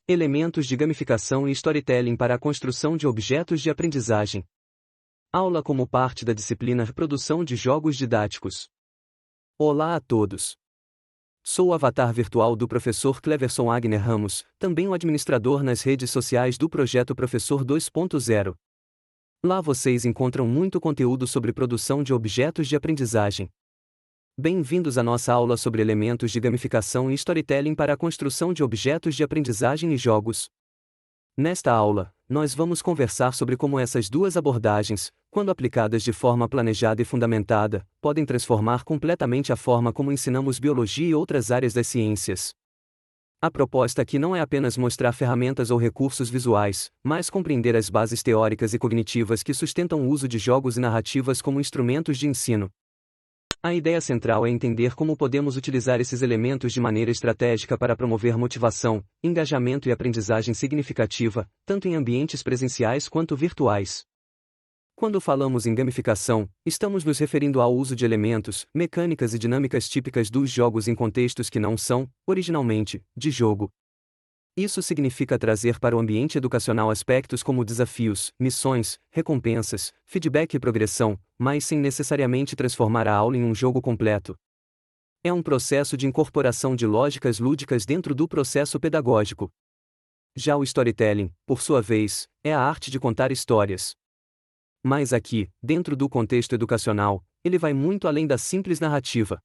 Elementos de gamificação e storytelling para a construção de objetos de aprendizagem. Aula como parte da disciplina Produção de Jogos Didáticos. Olá a todos! Sou o avatar virtual do professor Cleverson Agner Ramos, também o administrador nas redes sociais do projeto Professor 2.0. Lá vocês encontram muito conteúdo sobre produção de objetos de aprendizagem. Bem-vindos à nossa aula sobre elementos de gamificação e storytelling para a construção de objetos de aprendizagem e jogos. Nesta aula, nós vamos conversar sobre como essas duas abordagens, quando aplicadas de forma planejada e fundamentada, podem transformar completamente a forma como ensinamos biologia e outras áreas das ciências. A proposta aqui não é apenas mostrar ferramentas ou recursos visuais, mas compreender as bases teóricas e cognitivas que sustentam o uso de jogos e narrativas como instrumentos de ensino. A ideia central é entender como podemos utilizar esses elementos de maneira estratégica para promover motivação, engajamento e aprendizagem significativa, tanto em ambientes presenciais quanto virtuais. Quando falamos em gamificação, estamos nos referindo ao uso de elementos, mecânicas e dinâmicas típicas dos jogos em contextos que não são, originalmente, de jogo. Isso significa trazer para o ambiente educacional aspectos como desafios, missões, recompensas, feedback e progressão, mas sem necessariamente transformar a aula em um jogo completo. É um processo de incorporação de lógicas lúdicas dentro do processo pedagógico. Já o storytelling, por sua vez, é a arte de contar histórias. Mas aqui, dentro do contexto educacional, ele vai muito além da simples narrativa.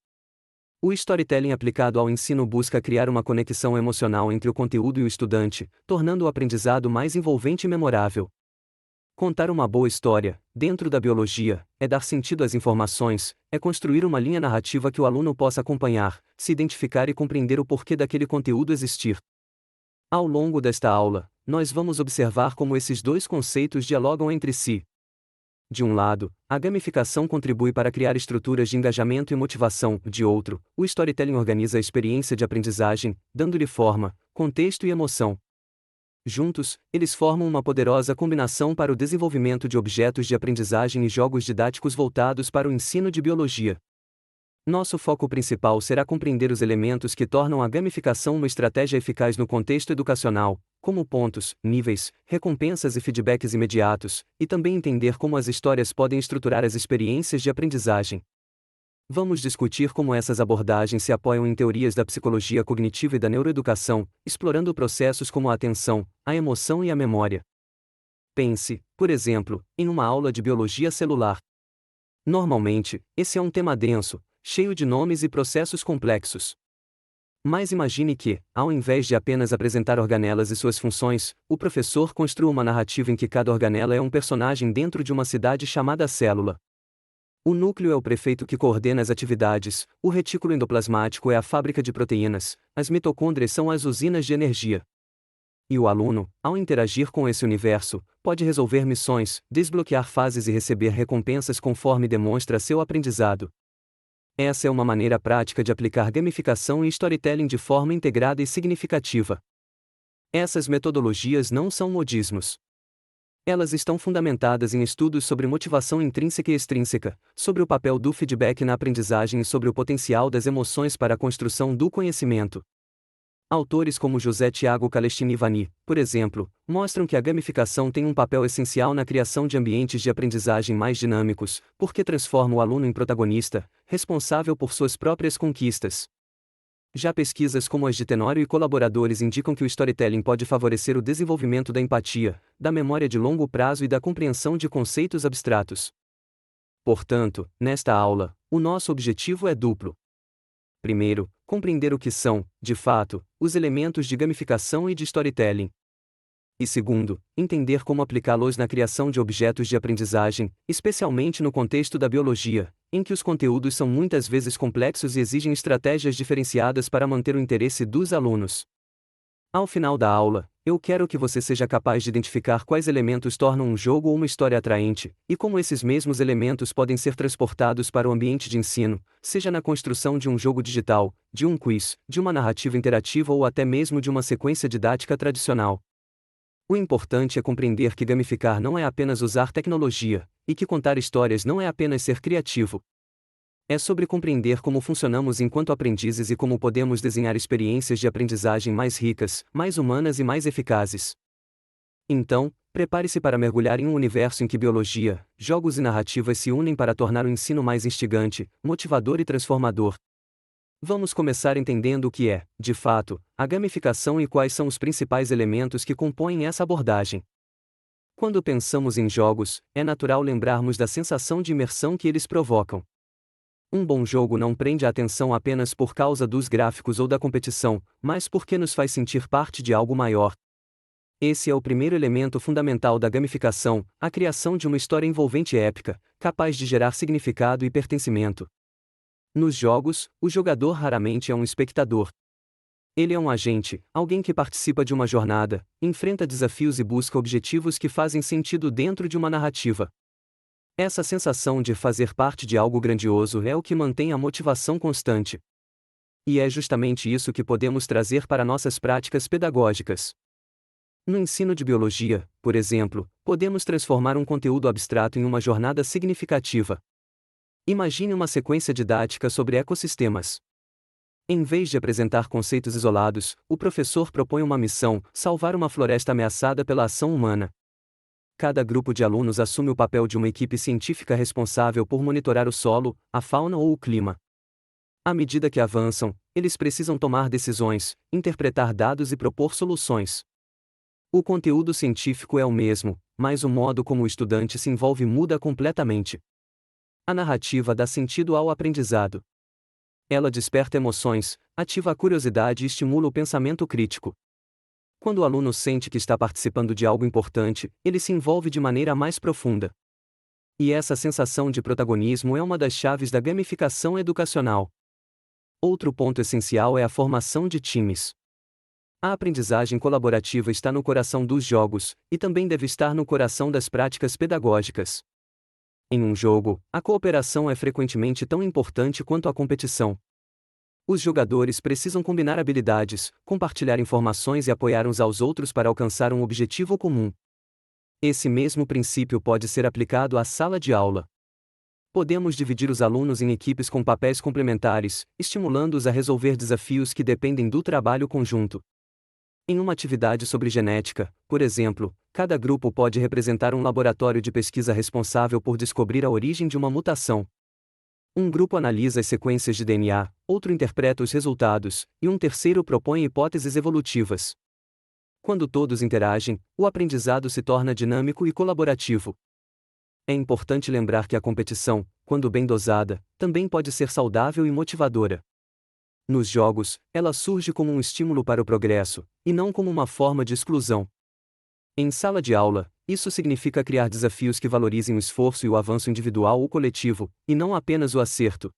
O storytelling aplicado ao ensino busca criar uma conexão emocional entre o conteúdo e o estudante, tornando o aprendizado mais envolvente e memorável. Contar uma boa história, dentro da biologia, é dar sentido às informações, é construir uma linha narrativa que o aluno possa acompanhar, se identificar e compreender o porquê daquele conteúdo existir. Ao longo desta aula, nós vamos observar como esses dois conceitos dialogam entre si. De um lado, a gamificação contribui para criar estruturas de engajamento e motivação, de outro, o storytelling organiza a experiência de aprendizagem, dando-lhe forma, contexto e emoção. Juntos, eles formam uma poderosa combinação para o desenvolvimento de objetos de aprendizagem e jogos didáticos voltados para o ensino de biologia. Nosso foco principal será compreender os elementos que tornam a gamificação uma estratégia eficaz no contexto educacional, como pontos, níveis, recompensas e feedbacks imediatos, e também entender como as histórias podem estruturar as experiências de aprendizagem. Vamos discutir como essas abordagens se apoiam em teorias da psicologia cognitiva e da neuroeducação, explorando processos como a atenção, a emoção e a memória. Pense, por exemplo, em uma aula de biologia celular. Normalmente, esse é um tema denso, cheio de nomes e processos complexos. Mas imagine que, ao invés de apenas apresentar organelas e suas funções, o professor construa uma narrativa em que cada organela é um personagem dentro de uma cidade chamada célula. O núcleo é o prefeito que coordena as atividades, o retículo endoplasmático é a fábrica de proteínas, as mitocôndrias são as usinas de energia. E o aluno, ao interagir com esse universo, pode resolver missões, desbloquear fases e receber recompensas conforme demonstra seu aprendizado. Essa é uma maneira prática de aplicar gamificação e storytelling de forma integrada e significativa. Essas metodologias não são modismos. Elas estão fundamentadas em estudos sobre motivação intrínseca e extrínseca, sobre o papel do feedback na aprendizagem e sobre o potencial das emoções para a construção do conhecimento. Autores como José Tiago Calestini-Vanni, por exemplo, mostram que a gamificação tem um papel essencial na criação de ambientes de aprendizagem mais dinâmicos, porque transforma o aluno em protagonista, responsável por suas próprias conquistas. Já pesquisas como as de Tenório e colaboradores indicam que o storytelling pode favorecer o desenvolvimento da empatia, da memória de longo prazo e da compreensão de conceitos abstratos. Portanto, nesta aula, o nosso objetivo é duplo. Primeiro, compreender o que são, de fato, os elementos de gamificação e de storytelling. E segundo, entender como aplicá-los na criação de objetos de aprendizagem, especialmente no contexto da biologia, em que os conteúdos são muitas vezes complexos e exigem estratégias diferenciadas para manter o interesse dos alunos. Ao final da aula, eu quero que você seja capaz de identificar quais elementos tornam um jogo ou uma história atraente, e como esses mesmos elementos podem ser transportados para o ambiente de ensino, seja na construção de um jogo digital, de um quiz, de uma narrativa interativa ou até mesmo de uma sequência didática tradicional. O importante é compreender que gamificar não é apenas usar tecnologia, e que contar histórias não é apenas ser criativo. É sobre compreender como funcionamos enquanto aprendizes e como podemos desenhar experiências de aprendizagem mais ricas, mais humanas e mais eficazes. Então, prepare-se para mergulhar em um universo em que biologia, jogos e narrativas se unem para tornar o ensino mais instigante, motivador e transformador. Vamos começar entendendo o que é, de fato, a gamificação e quais são os principais elementos que compõem essa abordagem. Quando pensamos em jogos, é natural lembrarmos da sensação de imersão que eles provocam. Um bom jogo não prende a atenção apenas por causa dos gráficos ou da competição, mas porque nos faz sentir parte de algo maior. Esse é o primeiro elemento fundamental da gamificação, a criação de uma história envolvente e épica, capaz de gerar significado e pertencimento. Nos jogos, o jogador raramente é um espectador. Ele é um agente, alguém que participa de uma jornada, enfrenta desafios e busca objetivos que fazem sentido dentro de uma narrativa. Essa sensação de fazer parte de algo grandioso é o que mantém a motivação constante. E é justamente isso que podemos trazer para nossas práticas pedagógicas. No ensino de biologia, por exemplo, podemos transformar um conteúdo abstrato em uma jornada significativa. Imagine uma sequência didática sobre ecossistemas. Em vez de apresentar conceitos isolados, o professor propõe uma missão: salvar uma floresta ameaçada pela ação humana. Cada grupo de alunos assume o papel de uma equipe científica responsável por monitorar o solo, a fauna ou o clima. À medida que avançam, eles precisam tomar decisões, interpretar dados e propor soluções. O conteúdo científico é o mesmo, mas o modo como o estudante se envolve muda completamente. A narrativa dá sentido ao aprendizado. Ela desperta emoções, ativa a curiosidade e estimula o pensamento crítico. Quando o aluno sente que está participando de algo importante, ele se envolve de maneira mais profunda. E essa sensação de protagonismo é uma das chaves da gamificação educacional. Outro ponto essencial é a formação de times. A aprendizagem colaborativa está no coração dos jogos, e também deve estar no coração das práticas pedagógicas. Em um jogo, a cooperação é frequentemente tão importante quanto a competição. Os jogadores precisam combinar habilidades, compartilhar informações e apoiar uns aos outros para alcançar um objetivo comum. Esse mesmo princípio pode ser aplicado à sala de aula. Podemos dividir os alunos em equipes com papéis complementares, estimulando-os a resolver desafios que dependem do trabalho conjunto. Em uma atividade sobre genética, por exemplo, cada grupo pode representar um laboratório de pesquisa responsável por descobrir a origem de uma mutação. Um grupo analisa as sequências de DNA, outro interpreta os resultados, e um terceiro propõe hipóteses evolutivas. Quando todos interagem, o aprendizado se torna dinâmico e colaborativo. É importante lembrar que a competição, quando bem dosada, também pode ser saudável e motivadora. Nos jogos, ela surge como um estímulo para o progresso, e não como uma forma de exclusão. Em sala de aula, isso significa criar desafios que valorizem o esforço e o avanço individual ou coletivo, e não apenas o acerto.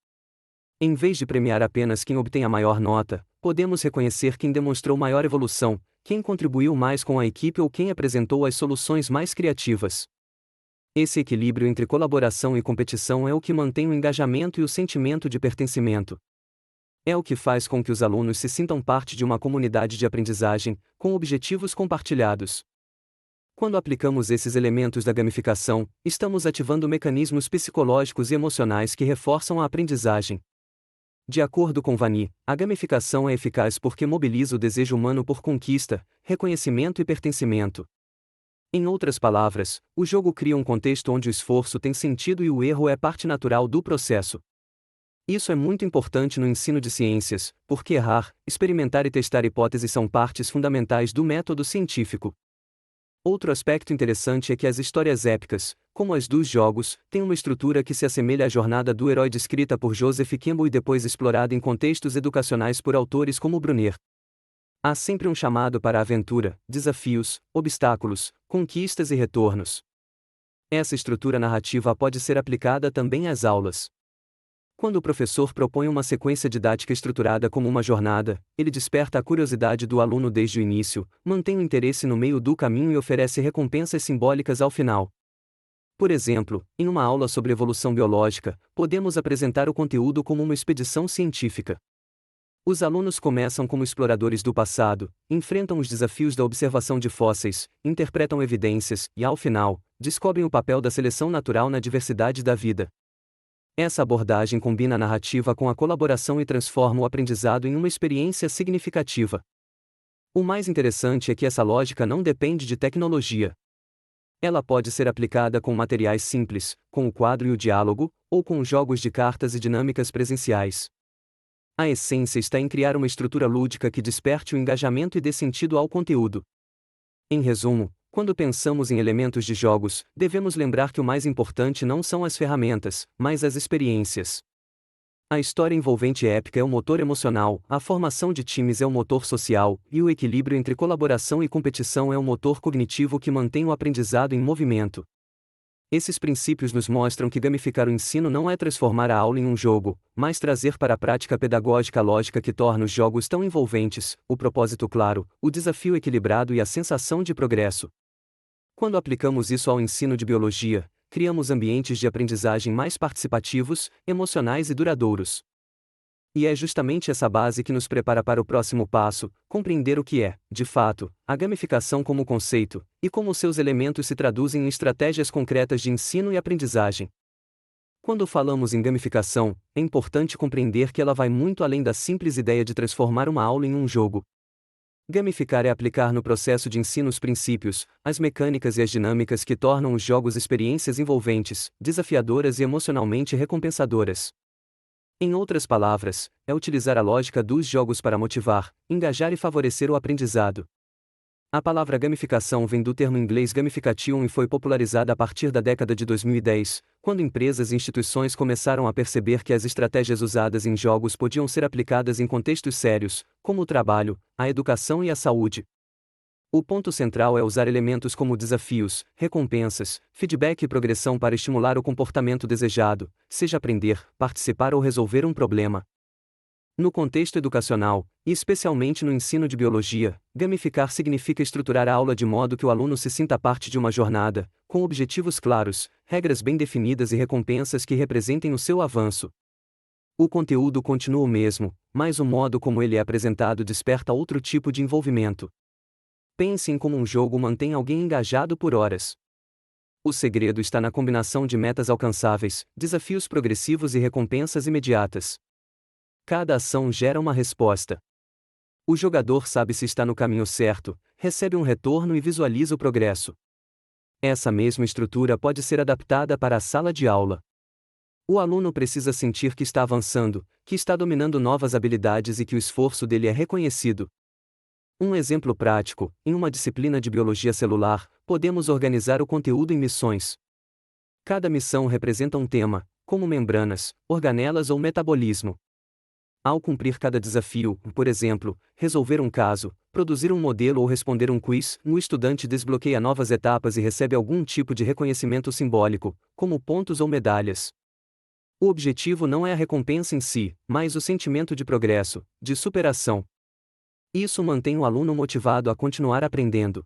Em vez de premiar apenas quem obtém a maior nota, podemos reconhecer quem demonstrou maior evolução, quem contribuiu mais com a equipe ou quem apresentou as soluções mais criativas. Esse equilíbrio entre colaboração e competição é o que mantém o engajamento e o sentimento de pertencimento. É o que faz com que os alunos se sintam parte de uma comunidade de aprendizagem, com objetivos compartilhados. Quando aplicamos esses elementos da gamificação, estamos ativando mecanismos psicológicos e emocionais que reforçam a aprendizagem. De acordo com Vani, a gamificação é eficaz porque mobiliza o desejo humano por conquista, reconhecimento e pertencimento. Em outras palavras, o jogo cria um contexto onde o esforço tem sentido e o erro é parte natural do processo. Isso é muito importante no ensino de ciências, porque errar, experimentar e testar hipóteses são partes fundamentais do método científico. Outro aspecto interessante é que as histórias épicas, como as dos jogos, têm uma estrutura que se assemelha à jornada do herói descrita por Joseph Campbell e depois explorada em contextos educacionais por autores como Brunner. Há sempre um chamado para a aventura, desafios, obstáculos, conquistas e retornos. Essa estrutura narrativa pode ser aplicada também às aulas. Quando o professor propõe uma sequência didática estruturada como uma jornada, ele desperta a curiosidade do aluno desde o início, mantém o interesse no meio do caminho e oferece recompensas simbólicas ao final. Por exemplo, em uma aula sobre evolução biológica, podemos apresentar o conteúdo como uma expedição científica. Os alunos começam como exploradores do passado, enfrentam os desafios da observação de fósseis, interpretam evidências e, ao final, descobrem o papel da seleção natural na diversidade da vida. Essa abordagem combina a narrativa com a colaboração e transforma o aprendizado em uma experiência significativa. O mais interessante é que essa lógica não depende de tecnologia. Ela pode ser aplicada com materiais simples, com o quadro e o diálogo, ou com jogos de cartas e dinâmicas presenciais. A essência está em criar uma estrutura lúdica que desperte o engajamento e dê sentido ao conteúdo. Em resumo, quando pensamos em elementos de jogos, devemos lembrar que o mais importante não são as ferramentas, mas as experiências. A história envolvente e épica é o motor emocional, a formação de times é o motor social, e o equilíbrio entre colaboração e competição é o motor cognitivo que mantém o aprendizado em movimento. Esses princípios nos mostram que gamificar o ensino não é transformar a aula em um jogo, mas trazer para a prática pedagógica a lógica que torna os jogos tão envolventes, o propósito claro, o desafio equilibrado e a sensação de progresso. Quando aplicamos isso ao ensino de biologia, criamos ambientes de aprendizagem mais participativos, emocionais e duradouros. E é justamente essa base que nos prepara para o próximo passo, compreender o que é, de fato, a gamificação como conceito, e como seus elementos se traduzem em estratégias concretas de ensino e aprendizagem. Quando falamos em gamificação, é importante compreender que ela vai muito além da simples ideia de transformar uma aula em um jogo. Gamificar é aplicar no processo de ensino os princípios, as mecânicas e as dinâmicas que tornam os jogos experiências envolventes, desafiadoras e emocionalmente recompensadoras. Em outras palavras, é utilizar a lógica dos jogos para motivar, engajar e favorecer o aprendizado. A palavra gamificação vem do termo inglês gamification e foi popularizada a partir da década de 2010, quando empresas e instituições começaram a perceber que as estratégias usadas em jogos podiam ser aplicadas em contextos sérios, como o trabalho, a educação e a saúde. O ponto central é usar elementos como desafios, recompensas, feedback e progressão para estimular o comportamento desejado, seja aprender, participar ou resolver um problema. No contexto educacional, e especialmente no ensino de biologia, gamificar significa estruturar a aula de modo que o aluno se sinta parte de uma jornada, com objetivos claros, regras bem definidas e recompensas que representem o seu avanço. O conteúdo continua o mesmo, mas o modo como ele é apresentado desperta outro tipo de envolvimento. Pense em como um jogo mantém alguém engajado por horas. O segredo está na combinação de metas alcançáveis, desafios progressivos e recompensas imediatas. Cada ação gera uma resposta. O jogador sabe se está no caminho certo, recebe um retorno e visualiza o progresso. Essa mesma estrutura pode ser adaptada para a sala de aula. O aluno precisa sentir que está avançando, que está dominando novas habilidades e que o esforço dele é reconhecido. Um exemplo prático: em uma disciplina de biologia celular, podemos organizar o conteúdo em missões. Cada missão representa um tema, como membranas, organelas ou metabolismo. Ao cumprir cada desafio, por exemplo, resolver um caso, produzir um modelo ou responder um quiz, o estudante desbloqueia novas etapas e recebe algum tipo de reconhecimento simbólico, como pontos ou medalhas. O objetivo não é a recompensa em si, mas o sentimento de progresso, de superação. Isso mantém o aluno motivado a continuar aprendendo.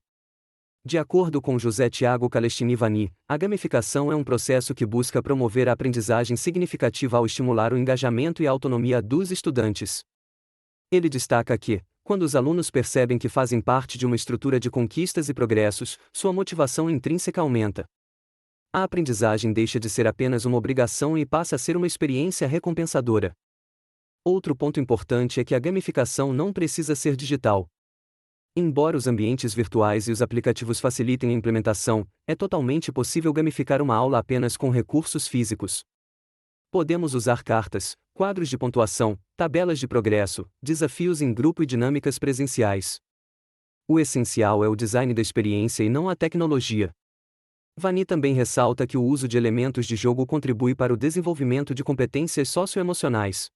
De acordo com José Tiago Calestini-Vani, a gamificação é um processo que busca promover a aprendizagem significativa ao estimular o engajamento e a autonomia dos estudantes. Ele destaca que, quando os alunos percebem que fazem parte de uma estrutura de conquistas e progressos, sua motivação intrínseca aumenta. A aprendizagem deixa de ser apenas uma obrigação e passa a ser uma experiência recompensadora. Outro ponto importante é que a gamificação não precisa ser digital. Embora os ambientes virtuais e os aplicativos facilitem a implementação, é totalmente possível gamificar uma aula apenas com recursos físicos. Podemos usar cartas, quadros de pontuação, tabelas de progresso, desafios em grupo e dinâmicas presenciais. O essencial é o design da experiência e não a tecnologia. Vani também ressalta que o uso de elementos de jogo contribui para o desenvolvimento de competências socioemocionais.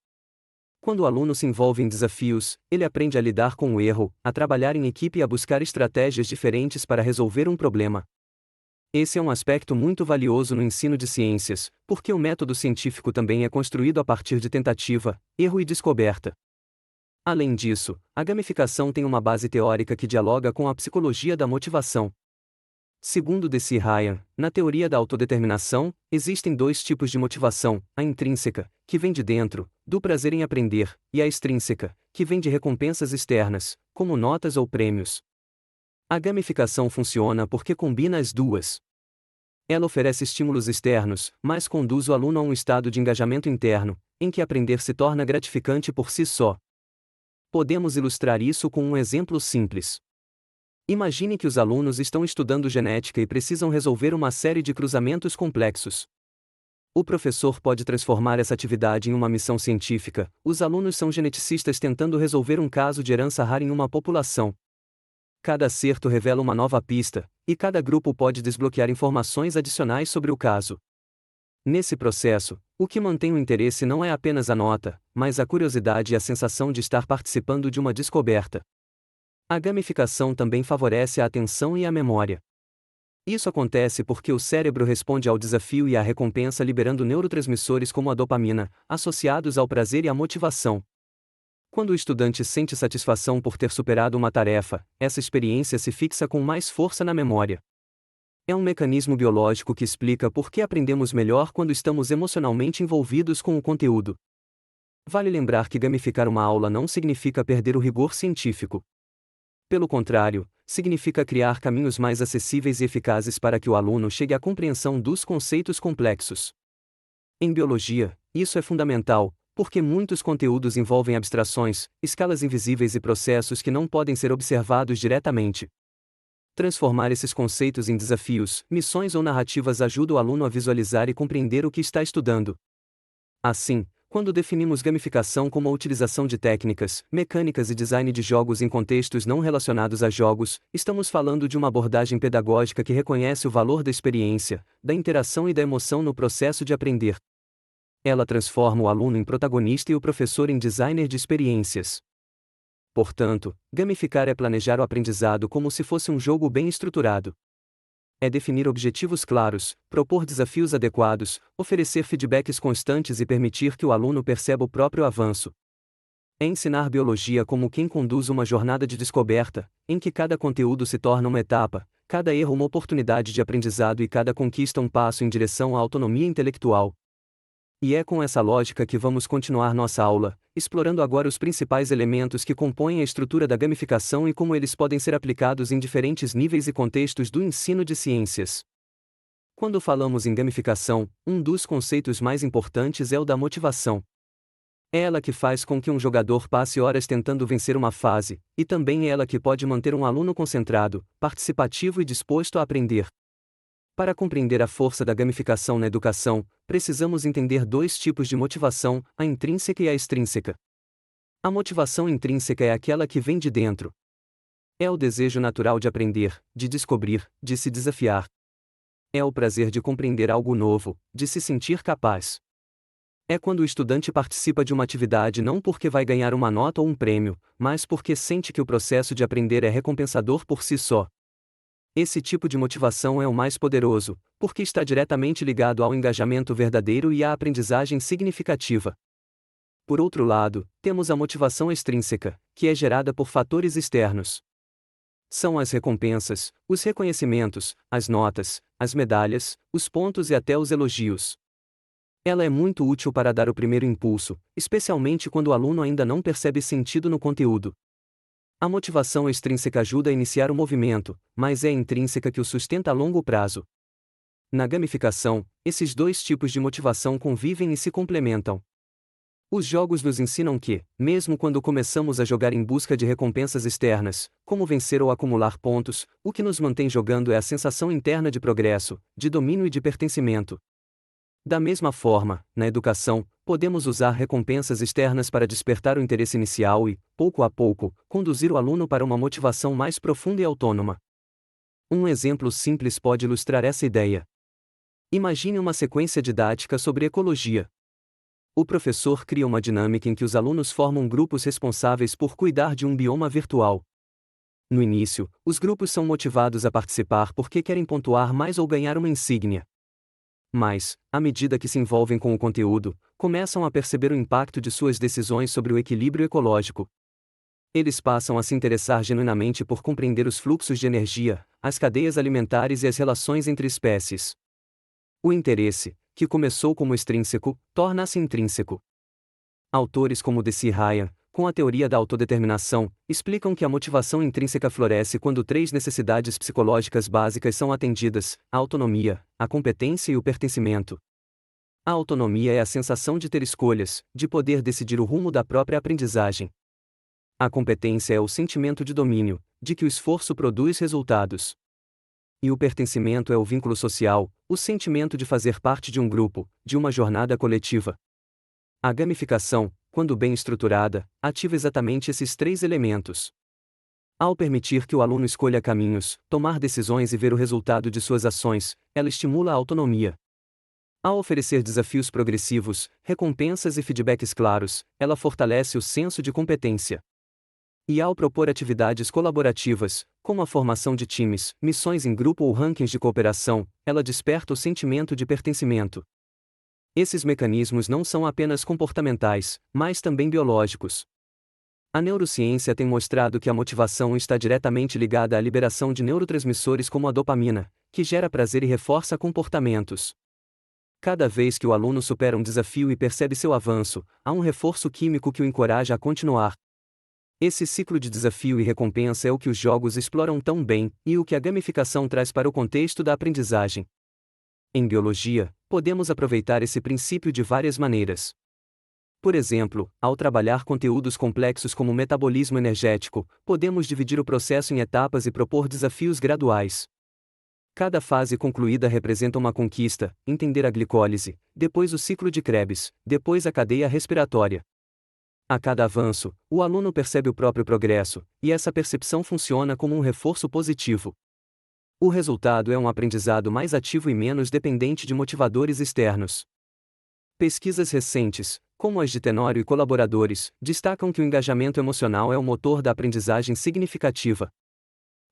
Quando o aluno se envolve em desafios, ele aprende a lidar com o erro, a trabalhar em equipe e a buscar estratégias diferentes para resolver um problema. Esse é um aspecto muito valioso no ensino de ciências, porque o método científico também é construído a partir de tentativa, erro e descoberta. Além disso, a gamificação tem uma base teórica que dialoga com a psicologia da motivação. Segundo Deci Ryan, na teoria da autodeterminação, existem dois tipos de motivação: a intrínseca, que vem de dentro, do prazer em aprender, e a extrínseca, que vem de recompensas externas, como notas ou prêmios. A gamificação funciona porque combina as duas. Ela oferece estímulos externos, mas conduz o aluno a um estado de engajamento interno, em que aprender se torna gratificante por si só. Podemos ilustrar isso com um exemplo simples. Imagine que os alunos estão estudando genética e precisam resolver uma série de cruzamentos complexos. O professor pode transformar essa atividade em uma missão científica. Os alunos são geneticistas tentando resolver um caso de herança rara em uma população. Cada acerto revela uma nova pista, e cada grupo pode desbloquear informações adicionais sobre o caso. Nesse processo, o que mantém o interesse não é apenas a nota, mas a curiosidade e a sensação de estar participando de uma descoberta. A gamificação também favorece a atenção e a memória. Isso acontece porque o cérebro responde ao desafio e à recompensa liberando neurotransmissores como a dopamina, associados ao prazer e à motivação. Quando o estudante sente satisfação por ter superado uma tarefa, essa experiência se fixa com mais força na memória. É um mecanismo biológico que explica por que aprendemos melhor quando estamos emocionalmente envolvidos com o conteúdo. Vale lembrar que gamificar uma aula não significa perder o rigor científico. Pelo contrário, significa criar caminhos mais acessíveis e eficazes para que o aluno chegue à compreensão dos conceitos complexos. Em biologia, isso é fundamental, porque muitos conteúdos envolvem abstrações, escalas invisíveis e processos que não podem ser observados diretamente. Transformar esses conceitos em desafios, missões ou narrativas ajuda o aluno a visualizar e compreender o que está estudando. Assim, quando definimos gamificação como a utilização de técnicas, mecânicas e design de jogos em contextos não relacionados a jogos, estamos falando de uma abordagem pedagógica que reconhece o valor da experiência, da interação e da emoção no processo de aprender. Ela transforma o aluno em protagonista e o professor em designer de experiências. Portanto, gamificar é planejar o aprendizado como se fosse um jogo bem estruturado. É definir objetivos claros, propor desafios adequados, oferecer feedbacks constantes e permitir que o aluno perceba o próprio avanço. É ensinar biologia como quem conduz uma jornada de descoberta, em que cada conteúdo se torna uma etapa, cada erro uma oportunidade de aprendizado e cada conquista um passo em direção à autonomia intelectual. E é com essa lógica que vamos continuar nossa aula, explorando agora os principais elementos que compõem a estrutura da gamificação e como eles podem ser aplicados em diferentes níveis e contextos do ensino de ciências. Quando falamos em gamificação, um dos conceitos mais importantes é o da motivação. É ela que faz com que um jogador passe horas tentando vencer uma fase, e também é ela que pode manter um aluno concentrado, participativo e disposto a aprender. Para compreender a força da gamificação na educação, precisamos entender dois tipos de motivação, a intrínseca e a extrínseca. A motivação intrínseca é aquela que vem de dentro. É o desejo natural de aprender, de descobrir, de se desafiar. É o prazer de compreender algo novo, de se sentir capaz. É quando o estudante participa de uma atividade não porque vai ganhar uma nota ou um prêmio, mas porque sente que o processo de aprender é recompensador por si só. Esse tipo de motivação é o mais poderoso, porque está diretamente ligado ao engajamento verdadeiro e à aprendizagem significativa. Por outro lado, temos a motivação extrínseca, que é gerada por fatores externos. São as recompensas, os reconhecimentos, as notas, as medalhas, os pontos e até os elogios. Ela é muito útil para dar o primeiro impulso, especialmente quando o aluno ainda não percebe sentido no conteúdo. A motivação extrínseca ajuda a iniciar o movimento, mas é a intrínseca que o sustenta a longo prazo. Na gamificação, esses dois tipos de motivação convivem e se complementam. Os jogos nos ensinam que, mesmo quando começamos a jogar em busca de recompensas externas, como vencer ou acumular pontos, o que nos mantém jogando é a sensação interna de progresso, de domínio e de pertencimento. Da mesma forma, na educação, podemos usar recompensas externas para despertar o interesse inicial e, pouco a pouco, conduzir o aluno para uma motivação mais profunda e autônoma. Um exemplo simples pode ilustrar essa ideia. Imagine uma sequência didática sobre ecologia. O professor cria uma dinâmica em que os alunos formam grupos responsáveis por cuidar de um bioma virtual. No início, os grupos são motivados a participar porque querem pontuar mais ou ganhar uma insígnia. Mas, à medida que se envolvem com o conteúdo, começam a perceber o impacto de suas decisões sobre o equilíbrio ecológico. Eles passam a se interessar genuinamente por compreender os fluxos de energia, as cadeias alimentares e as relações entre espécies. O interesse, que começou como extrínseco, torna-se intrínseco. Autores como Deci Ryan, com a teoria da autodeterminação, explicam que a motivação intrínseca floresce quando três necessidades psicológicas básicas são atendidas: a autonomia, a competência e o pertencimento. A autonomia é a sensação de ter escolhas, de poder decidir o rumo da própria aprendizagem. A competência é o sentimento de domínio, de que o esforço produz resultados. E o pertencimento é o vínculo social, o sentimento de fazer parte de um grupo, de uma jornada coletiva. A gamificação, quando bem estruturada, ativa exatamente esses três elementos. Ao permitir que o aluno escolha caminhos, tomar decisões e ver o resultado de suas ações, ela estimula a autonomia. Ao oferecer desafios progressivos, recompensas e feedbacks claros, ela fortalece o senso de competência. E ao propor atividades colaborativas, como a formação de times, missões em grupo ou rankings de cooperação, ela desperta o sentimento de pertencimento. Esses mecanismos não são apenas comportamentais, mas também biológicos. A neurociência tem mostrado que a motivação está diretamente ligada à liberação de neurotransmissores como a dopamina, que gera prazer e reforça comportamentos. Cada vez que o aluno supera um desafio e percebe seu avanço, há um reforço químico que o encoraja a continuar. Esse ciclo de desafio e recompensa é o que os jogos exploram tão bem, e o que a gamificação traz para o contexto da aprendizagem. Em biologia, podemos aproveitar esse princípio de várias maneiras. Por exemplo, ao trabalhar conteúdos complexos como o metabolismo energético, podemos dividir o processo em etapas e propor desafios graduais. Cada fase concluída representa uma conquista: entender a glicólise, depois o ciclo de Krebs, depois a cadeia respiratória. A cada avanço, o aluno percebe o próprio progresso, e essa percepção funciona como um reforço positivo. O resultado é um aprendizado mais ativo e menos dependente de motivadores externos. Pesquisas recentes, como as de Tenório e colaboradores, destacam que o engajamento emocional é o motor da aprendizagem significativa.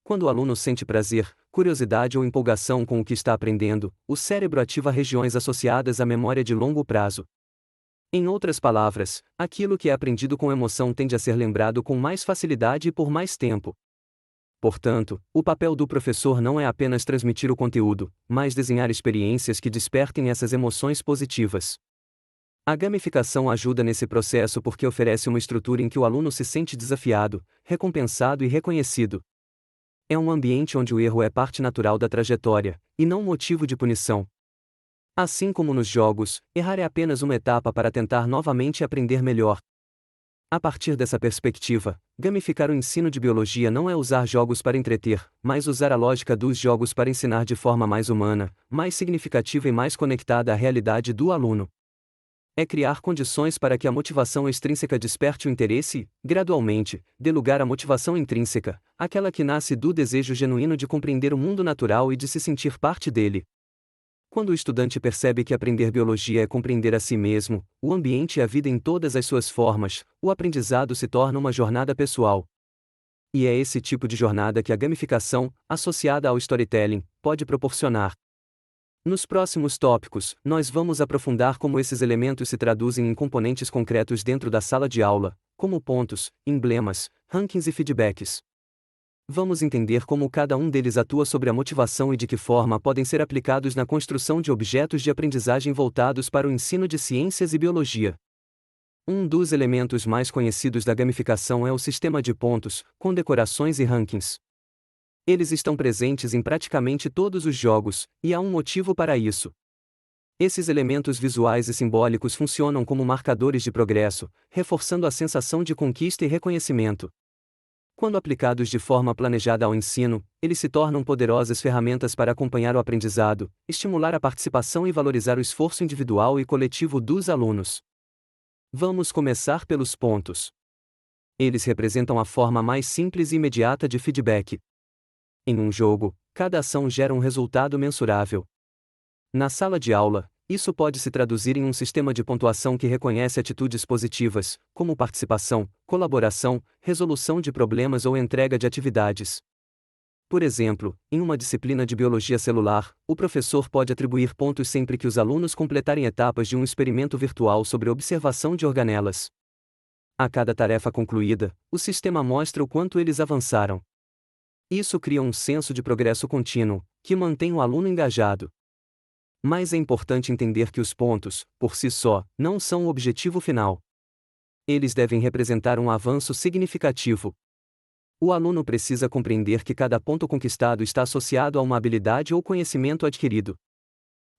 Quando o aluno sente prazer, curiosidade ou empolgação com o que está aprendendo, o cérebro ativa regiões associadas à memória de longo prazo. Em outras palavras, aquilo que é aprendido com emoção tende a ser lembrado com mais facilidade e por mais tempo. Portanto, o papel do professor não é apenas transmitir o conteúdo, mas desenhar experiências que despertem essas emoções positivas. A gamificação ajuda nesse processo porque oferece uma estrutura em que o aluno se sente desafiado, recompensado e reconhecido. É um ambiente onde o erro é parte natural da trajetória, e não motivo de punição. Assim como nos jogos, errar é apenas uma etapa para tentar novamente aprender melhor. A partir dessa perspectiva, gamificar o ensino de biologia não é usar jogos para entreter, mas usar a lógica dos jogos para ensinar de forma mais humana, mais significativa e mais conectada à realidade do aluno. É criar condições para que a motivação extrínseca desperte o interesse e, gradualmente, dê lugar à motivação intrínseca, aquela que nasce do desejo genuíno de compreender o mundo natural e de se sentir parte dele. Quando o estudante percebe que aprender biologia é compreender a si mesmo, o ambiente e a vida em todas as suas formas, o aprendizado se torna uma jornada pessoal. E é esse tipo de jornada que a gamificação, associada ao storytelling, pode proporcionar. Nos próximos tópicos, nós vamos aprofundar como esses elementos se traduzem em componentes concretos dentro da sala de aula, como pontos, emblemas, rankings e feedbacks. Vamos entender como cada um deles atua sobre a motivação e de que forma podem ser aplicados na construção de objetos de aprendizagem voltados para o ensino de ciências e biologia. Um dos elementos mais conhecidos da gamificação é o sistema de pontos, condecorações e rankings. Eles estão presentes em praticamente todos os jogos, e há um motivo para isso. Esses elementos visuais e simbólicos funcionam como marcadores de progresso, reforçando a sensação de conquista e reconhecimento. Quando aplicados de forma planejada ao ensino, eles se tornam poderosas ferramentas para acompanhar o aprendizado, estimular a participação e valorizar o esforço individual e coletivo dos alunos. Vamos começar pelos pontos. Eles representam a forma mais simples e imediata de feedback. Em um jogo, cada ação gera um resultado mensurável. Na sala de aula, isso pode se traduzir em um sistema de pontuação que reconhece atitudes positivas, como participação, colaboração, resolução de problemas ou entrega de atividades. Por exemplo, em uma disciplina de biologia celular, o professor pode atribuir pontos sempre que os alunos completarem etapas de um experimento virtual sobre observação de organelas. A cada tarefa concluída, o sistema mostra o quanto eles avançaram. Isso cria um senso de progresso contínuo, que mantém o aluno engajado. Mas é importante entender que os pontos, por si só, não são o objetivo final. Eles devem representar um avanço significativo. O aluno precisa compreender que cada ponto conquistado está associado a uma habilidade ou conhecimento adquirido.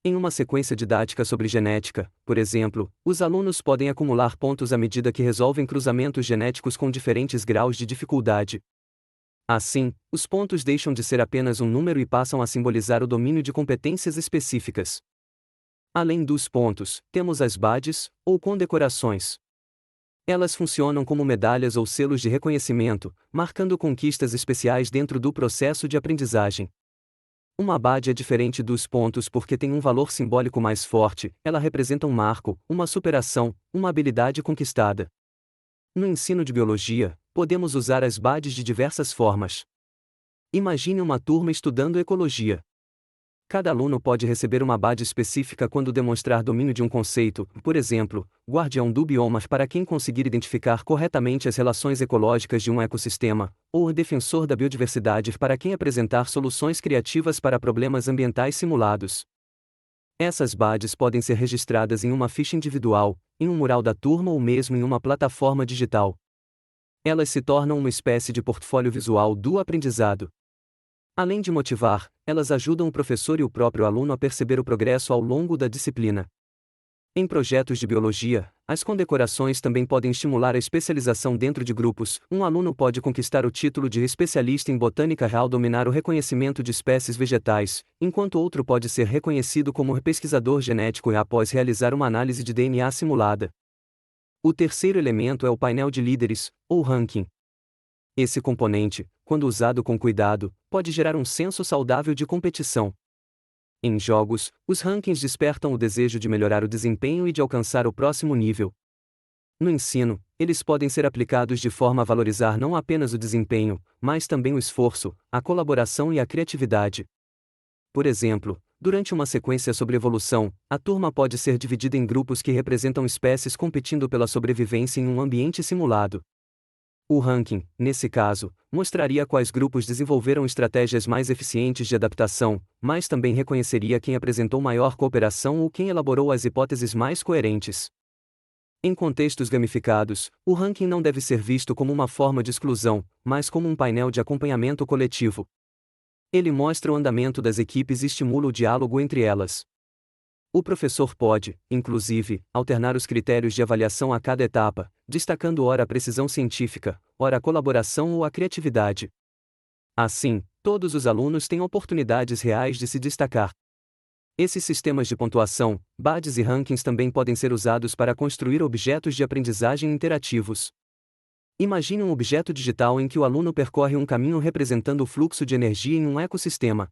Em uma sequência didática sobre genética, por exemplo, os alunos podem acumular pontos à medida que resolvem cruzamentos genéticos com diferentes graus de dificuldade. Assim, os pontos deixam de ser apenas um número e passam a simbolizar o domínio de competências específicas. Além dos pontos, temos as badges, ou condecorações. Elas funcionam como medalhas ou selos de reconhecimento, marcando conquistas especiais dentro do processo de aprendizagem. Uma badge é diferente dos pontos porque tem um valor simbólico mais forte, ela representa um marco, uma superação, uma habilidade conquistada. No ensino de biologia, podemos usar as badges de diversas formas. Imagine uma turma estudando ecologia. Cada aluno pode receber uma badge específica quando demonstrar domínio de um conceito, por exemplo, guardião do bioma para quem conseguir identificar corretamente as relações ecológicas de um ecossistema, ou defensor da biodiversidade para quem apresentar soluções criativas para problemas ambientais simulados. Essas badges podem ser registradas em uma ficha individual, em um mural da turma ou mesmo em uma plataforma digital. Elas se tornam uma espécie de portfólio visual do aprendizado. Além de motivar, elas ajudam o professor e o próprio aluno a perceber o progresso ao longo da disciplina. Em projetos de biologia, as condecorações também podem estimular a especialização dentro de grupos. Um aluno pode conquistar o título de especialista em botânica ao dominar o reconhecimento de espécies vegetais, enquanto outro pode ser reconhecido como pesquisador genético após realizar uma análise de DNA simulada. O terceiro elemento é o painel de líderes, ou ranking. Esse componente, quando usado com cuidado, pode gerar um senso saudável de competição. Em jogos, os rankings despertam o desejo de melhorar o desempenho e de alcançar o próximo nível. No ensino, eles podem ser aplicados de forma a valorizar não apenas o desempenho, mas também o esforço, a colaboração e a criatividade. Por exemplo, durante uma sequência sobre evolução, a turma pode ser dividida em grupos que representam espécies competindo pela sobrevivência em um ambiente simulado. O ranking, nesse caso, mostraria quais grupos desenvolveram estratégias mais eficientes de adaptação, mas também reconheceria quem apresentou maior cooperação ou quem elaborou as hipóteses mais coerentes. Em contextos gamificados, o ranking não deve ser visto como uma forma de exclusão, mas como um painel de acompanhamento coletivo. Ele mostra o andamento das equipes e estimula o diálogo entre elas. O professor pode, inclusive, alternar os critérios de avaliação a cada etapa, destacando ora a precisão científica, ora a colaboração ou a criatividade. Assim, todos os alunos têm oportunidades reais de se destacar. Esses sistemas de pontuação, badges e rankings também podem ser usados para construir objetos de aprendizagem interativos. Imagine um objeto digital em que o aluno percorre um caminho representando o fluxo de energia em um ecossistema.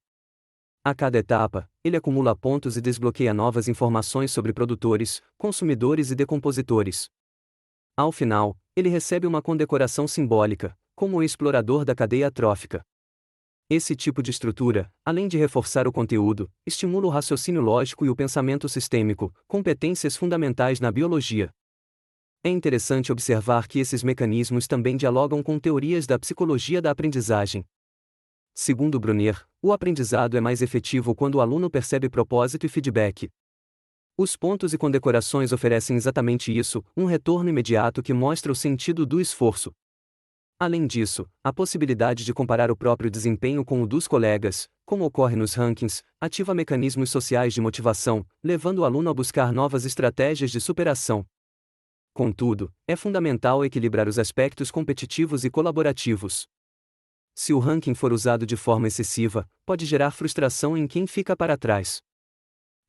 A cada etapa, ele acumula pontos e desbloqueia novas informações sobre produtores, consumidores e decompositores. Ao final, ele recebe uma condecoração simbólica, como o explorador da cadeia trófica. Esse tipo de estrutura, além de reforçar o conteúdo, estimula o raciocínio lógico e o pensamento sistêmico, competências fundamentais na biologia. É interessante observar que esses mecanismos também dialogam com teorias da psicologia da aprendizagem. Segundo Brunner, o aprendizado é mais efetivo quando o aluno percebe propósito e feedback. Os pontos e condecorações oferecem exatamente isso, um retorno imediato que mostra o sentido do esforço. Além disso, a possibilidade de comparar o próprio desempenho com o dos colegas, como ocorre nos rankings, ativa mecanismos sociais de motivação, levando o aluno a buscar novas estratégias de superação. Contudo, é fundamental equilibrar os aspectos competitivos e colaborativos. Se o ranking for usado de forma excessiva, pode gerar frustração em quem fica para trás.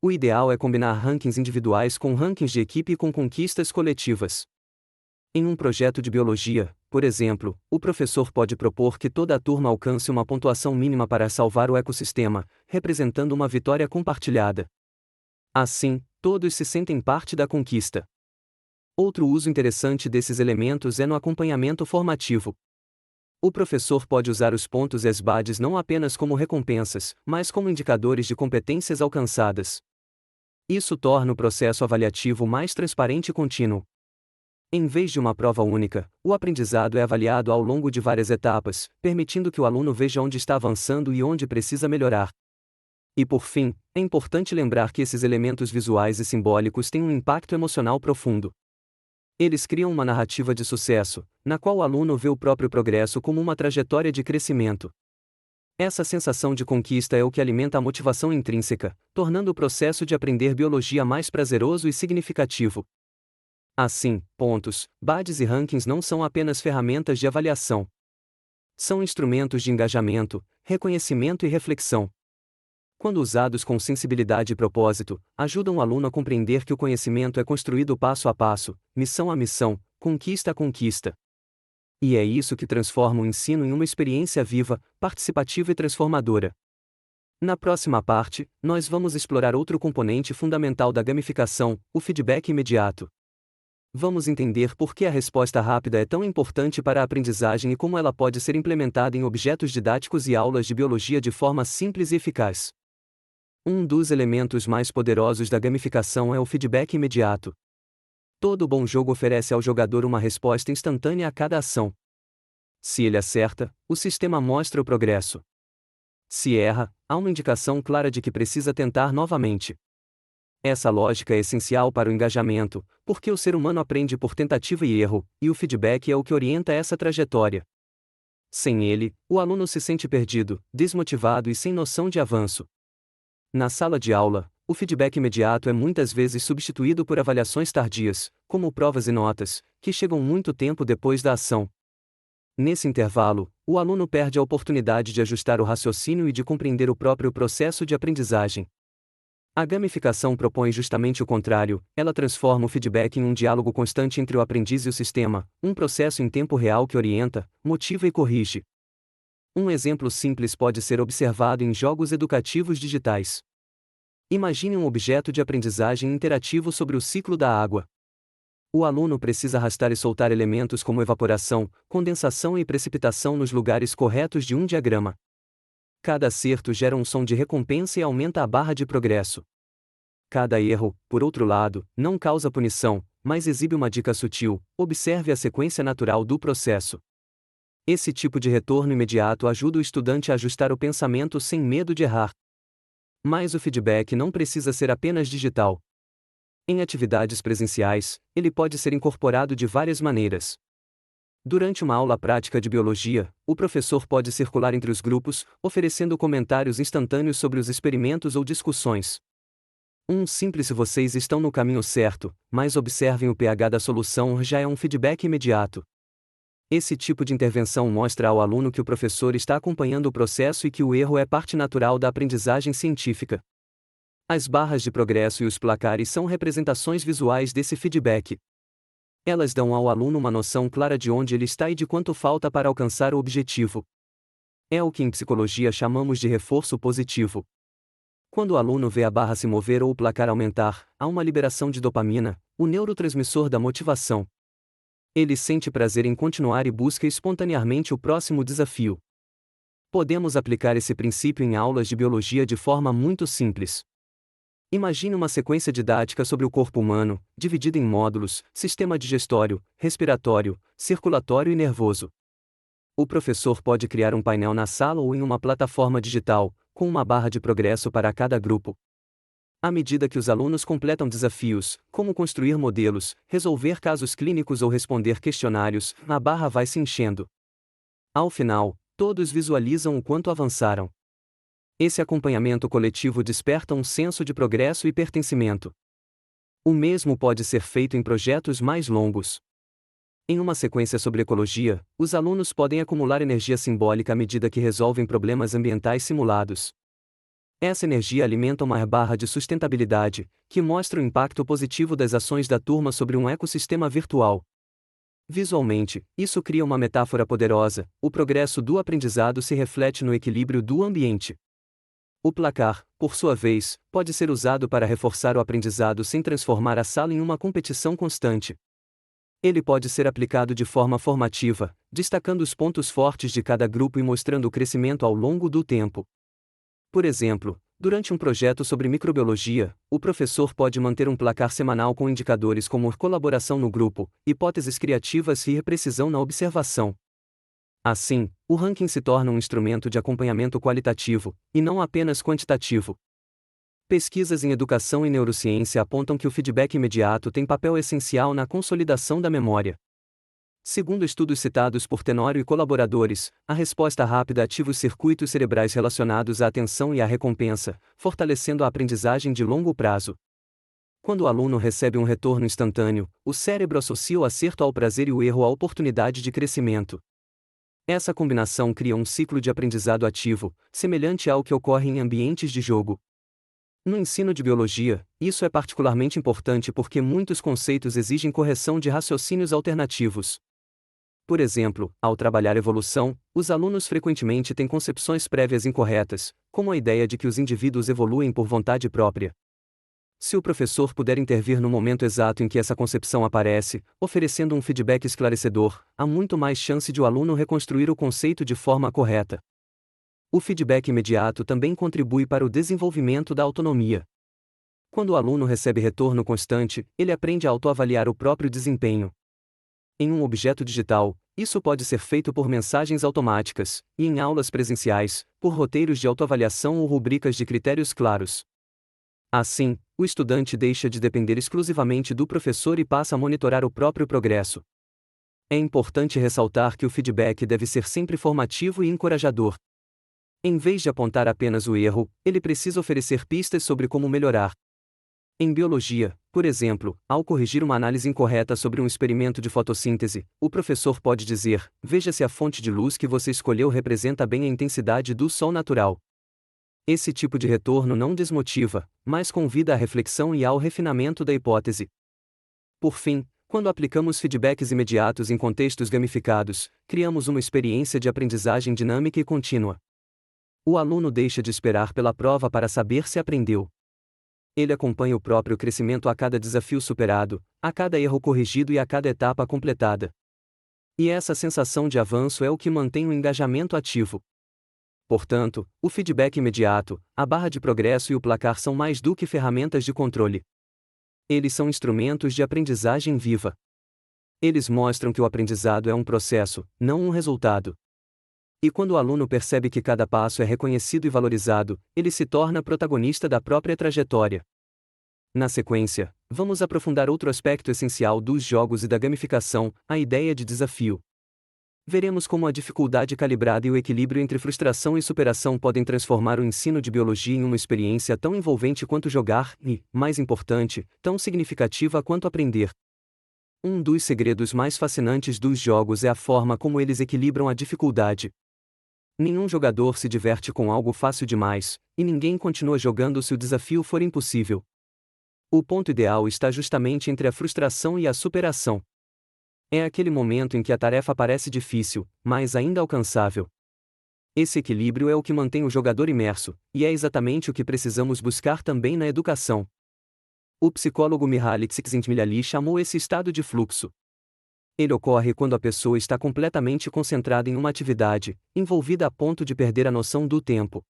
O ideal é combinar rankings individuais com rankings de equipe e com conquistas coletivas. Em um projeto de biologia, por exemplo, o professor pode propor que toda a turma alcance uma pontuação mínima para salvar o ecossistema, representando uma vitória compartilhada. Assim, todos se sentem parte da conquista. Outro uso interessante desses elementos é no acompanhamento formativo. O professor pode usar os pontos e as badges não apenas como recompensas, mas como indicadores de competências alcançadas. Isso torna o processo avaliativo mais transparente e contínuo. Em vez de uma prova única, o aprendizado é avaliado ao longo de várias etapas, permitindo que o aluno veja onde está avançando e onde precisa melhorar. E por fim, é importante lembrar que esses elementos visuais e simbólicos têm um impacto emocional profundo. Eles criam uma narrativa de sucesso, na qual o aluno vê o próprio progresso como uma trajetória de crescimento. Essa sensação de conquista é o que alimenta a motivação intrínseca, tornando o processo de aprender biologia mais prazeroso e significativo. Assim, pontos, badges e rankings não são apenas ferramentas de avaliação. São instrumentos de engajamento, reconhecimento e reflexão. Quando usados com sensibilidade e propósito, ajudam o aluno a compreender que o conhecimento é construído passo a passo, missão a missão, conquista a conquista. E é isso que transforma o ensino em uma experiência viva, participativa e transformadora. Na próxima parte, nós vamos explorar outro componente fundamental da gamificação, o feedback imediato. Vamos entender por que a resposta rápida é tão importante para a aprendizagem e como ela pode ser implementada em objetos didáticos e aulas de biologia de forma simples e eficaz. Um dos elementos mais poderosos da gamificação é o feedback imediato. Todo bom jogo oferece ao jogador uma resposta instantânea a cada ação. Se ele acerta, o sistema mostra o progresso. Se erra, há uma indicação clara de que precisa tentar novamente. Essa lógica é essencial para o engajamento, porque o ser humano aprende por tentativa e erro, e o feedback é o que orienta essa trajetória. Sem ele, o aluno se sente perdido, desmotivado e sem noção de avanço. Na sala de aula, o feedback imediato é muitas vezes substituído por avaliações tardias, como provas e notas, que chegam muito tempo depois da ação. Nesse intervalo, o aluno perde a oportunidade de ajustar o raciocínio e de compreender o próprio processo de aprendizagem. A gamificação propõe justamente o contrário, ela transforma o feedback em um diálogo constante entre o aprendiz e o sistema, um processo em tempo real que orienta, motiva e corrige. Um exemplo simples pode ser observado em jogos educativos digitais. Imagine um objeto de aprendizagem interativo sobre o ciclo da água. O aluno precisa arrastar e soltar elementos como evaporação, condensação e precipitação nos lugares corretos de um diagrama. Cada acerto gera um som de recompensa e aumenta a barra de progresso. Cada erro, por outro lado, não causa punição, mas exibe uma dica sutil: observe a sequência natural do processo. Esse tipo de retorno imediato ajuda o estudante a ajustar o pensamento sem medo de errar. Mas o feedback não precisa ser apenas digital. Em atividades presenciais, ele pode ser incorporado de várias maneiras. Durante uma aula prática de biologia, o professor pode circular entre os grupos, oferecendo comentários instantâneos sobre os experimentos ou discussões. Um simples "se vocês estão no caminho certo, mas observem o pH da solução" já é um feedback imediato. Esse tipo de intervenção mostra ao aluno que o professor está acompanhando o processo e que o erro é parte natural da aprendizagem científica. As barras de progresso e os placares são representações visuais desse feedback. Elas dão ao aluno uma noção clara de onde ele está e de quanto falta para alcançar o objetivo. É o que em psicologia chamamos de reforço positivo. Quando o aluno vê a barra se mover ou o placar aumentar, há uma liberação de dopamina, o neurotransmissor da motivação. Ele sente prazer em continuar e busca espontaneamente o próximo desafio. Podemos aplicar esse princípio em aulas de biologia de forma muito simples. Imagine uma sequência didática sobre o corpo humano, dividida em módulos: sistema digestório, respiratório, circulatório e nervoso. O professor pode criar um painel na sala ou em uma plataforma digital, com uma barra de progresso para cada grupo. À medida que os alunos completam desafios, como construir modelos, resolver casos clínicos ou responder questionários, a barra vai se enchendo. Ao final, todos visualizam o quanto avançaram. Esse acompanhamento coletivo desperta um senso de progresso e pertencimento. O mesmo pode ser feito em projetos mais longos. Em uma sequência sobre ecologia, os alunos podem acumular energia simbólica à medida que resolvem problemas ambientais simulados. Essa energia alimenta uma barra de sustentabilidade, que mostra o impacto positivo das ações da turma sobre um ecossistema virtual. Visualmente, isso cria uma metáfora poderosa: o progresso do aprendizado se reflete no equilíbrio do ambiente. O placar, por sua vez, pode ser usado para reforçar o aprendizado sem transformar a sala em uma competição constante. Ele pode ser aplicado de forma formativa, destacando os pontos fortes de cada grupo e mostrando o crescimento ao longo do tempo. Por exemplo, durante um projeto sobre microbiologia, o professor pode manter um placar semanal com indicadores como colaboração no grupo, hipóteses criativas e precisão na observação. Assim, o ranking se torna um instrumento de acompanhamento qualitativo, e não apenas quantitativo. Pesquisas em educação e neurociência apontam que o feedback imediato tem papel essencial na consolidação da memória. Segundo estudos citados por Tenório e colaboradores, a resposta rápida ativa os circuitos cerebrais relacionados à atenção e à recompensa, fortalecendo a aprendizagem de longo prazo. Quando o aluno recebe um retorno instantâneo, o cérebro associa o acerto ao prazer e o erro à oportunidade de crescimento. Essa combinação cria um ciclo de aprendizado ativo, semelhante ao que ocorre em ambientes de jogo. No ensino de biologia, isso é particularmente importante porque muitos conceitos exigem correção de raciocínios alternativos. Por exemplo, ao trabalhar evolução, os alunos frequentemente têm concepções prévias incorretas, como a ideia de que os indivíduos evoluem por vontade própria. Se o professor puder intervir no momento exato em que essa concepção aparece, oferecendo um feedback esclarecedor, há muito mais chance de o aluno reconstruir o conceito de forma correta. O feedback imediato também contribui para o desenvolvimento da autonomia. Quando o aluno recebe retorno constante, ele aprende a autoavaliar o próprio desempenho. Em um objeto digital, isso pode ser feito por mensagens automáticas, e em aulas presenciais, por roteiros de autoavaliação ou rubricas de critérios claros. Assim, o estudante deixa de depender exclusivamente do professor e passa a monitorar o próprio progresso. É importante ressaltar que o feedback deve ser sempre formativo e encorajador. Em vez de apontar apenas o erro, ele precisa oferecer pistas sobre como melhorar. Em biologia, por exemplo, ao corrigir uma análise incorreta sobre um experimento de fotossíntese, o professor pode dizer: veja se a fonte de luz que você escolheu representa bem a intensidade do sol natural. Esse tipo de retorno não desmotiva, mas convida à reflexão e ao refinamento da hipótese. Por fim, quando aplicamos feedbacks imediatos em contextos gamificados, criamos uma experiência de aprendizagem dinâmica e contínua. O aluno deixa de esperar pela prova para saber se aprendeu. Ele acompanha o próprio crescimento a cada desafio superado, a cada erro corrigido e a cada etapa completada. E essa sensação de avanço é o que mantém o engajamento ativo. Portanto, o feedback imediato, a barra de progresso e o placar são mais do que ferramentas de controle. Eles são instrumentos de aprendizagem viva. Eles mostram que o aprendizado é um processo, não um resultado. E quando o aluno percebe que cada passo é reconhecido e valorizado, ele se torna protagonista da própria trajetória. Na sequência, vamos aprofundar outro aspecto essencial dos jogos e da gamificação, a ideia de desafio. Veremos como a dificuldade calibrada e o equilíbrio entre frustração e superação podem transformar o ensino de biologia em uma experiência tão envolvente quanto jogar e, mais importante, tão significativa quanto aprender. Um dos segredos mais fascinantes dos jogos é a forma como eles equilibram a dificuldade. Nenhum jogador se diverte com algo fácil demais, e ninguém continua jogando se o desafio for impossível. O ponto ideal está justamente entre a frustração e a superação. É aquele momento em que a tarefa parece difícil, mas ainda alcançável. Esse equilíbrio é o que mantém o jogador imerso, e é exatamente o que precisamos buscar também na educação. O psicólogo Mihaly Csikszentmihalyi chamou esse estado de fluxo. Ele ocorre quando a pessoa está completamente concentrada em uma atividade, envolvida a ponto de perder a noção do tempo.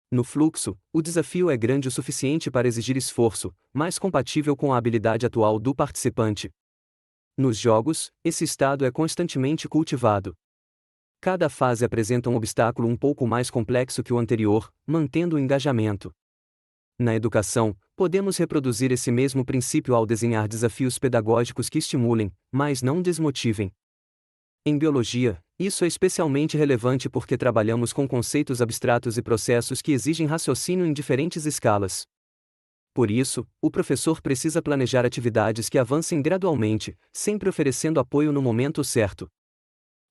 No fluxo, o desafio é grande o suficiente para exigir esforço, mas compatível com a habilidade atual do participante. Nos jogos, esse estado é constantemente cultivado. Cada fase apresenta um obstáculo um pouco mais complexo que o anterior, mantendo o engajamento. Na educação, podemos reproduzir esse mesmo princípio ao desenhar desafios pedagógicos que estimulem, mas não desmotivem. Em biologia, isso é especialmente relevante porque trabalhamos com conceitos abstratos e processos que exigem raciocínio em diferentes escalas. Por isso, o professor precisa planejar atividades que avancem gradualmente, sempre oferecendo apoio no momento certo.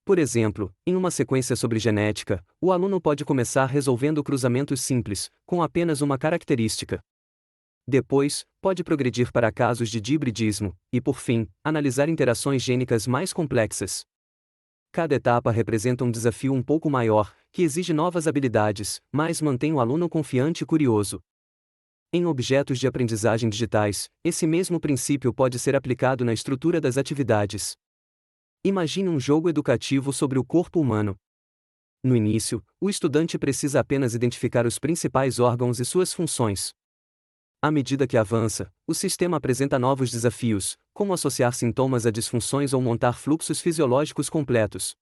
Por exemplo, em uma sequência sobre genética, o aluno pode começar resolvendo cruzamentos simples, com apenas uma característica. Depois, pode progredir para casos de hibridismo, e por fim, analisar interações gênicas mais complexas. Cada etapa representa um desafio um pouco maior, que exige novas habilidades, mas mantém o aluno confiante e curioso. Em objetos de aprendizagem digitais, esse mesmo princípio pode ser aplicado na estrutura das atividades. Imagine um jogo educativo sobre o corpo humano. No início, o estudante precisa apenas identificar os principais órgãos e suas funções. À medida que avança, o sistema apresenta novos desafios, como associar sintomas a disfunções ou montar fluxos fisiológicos completos.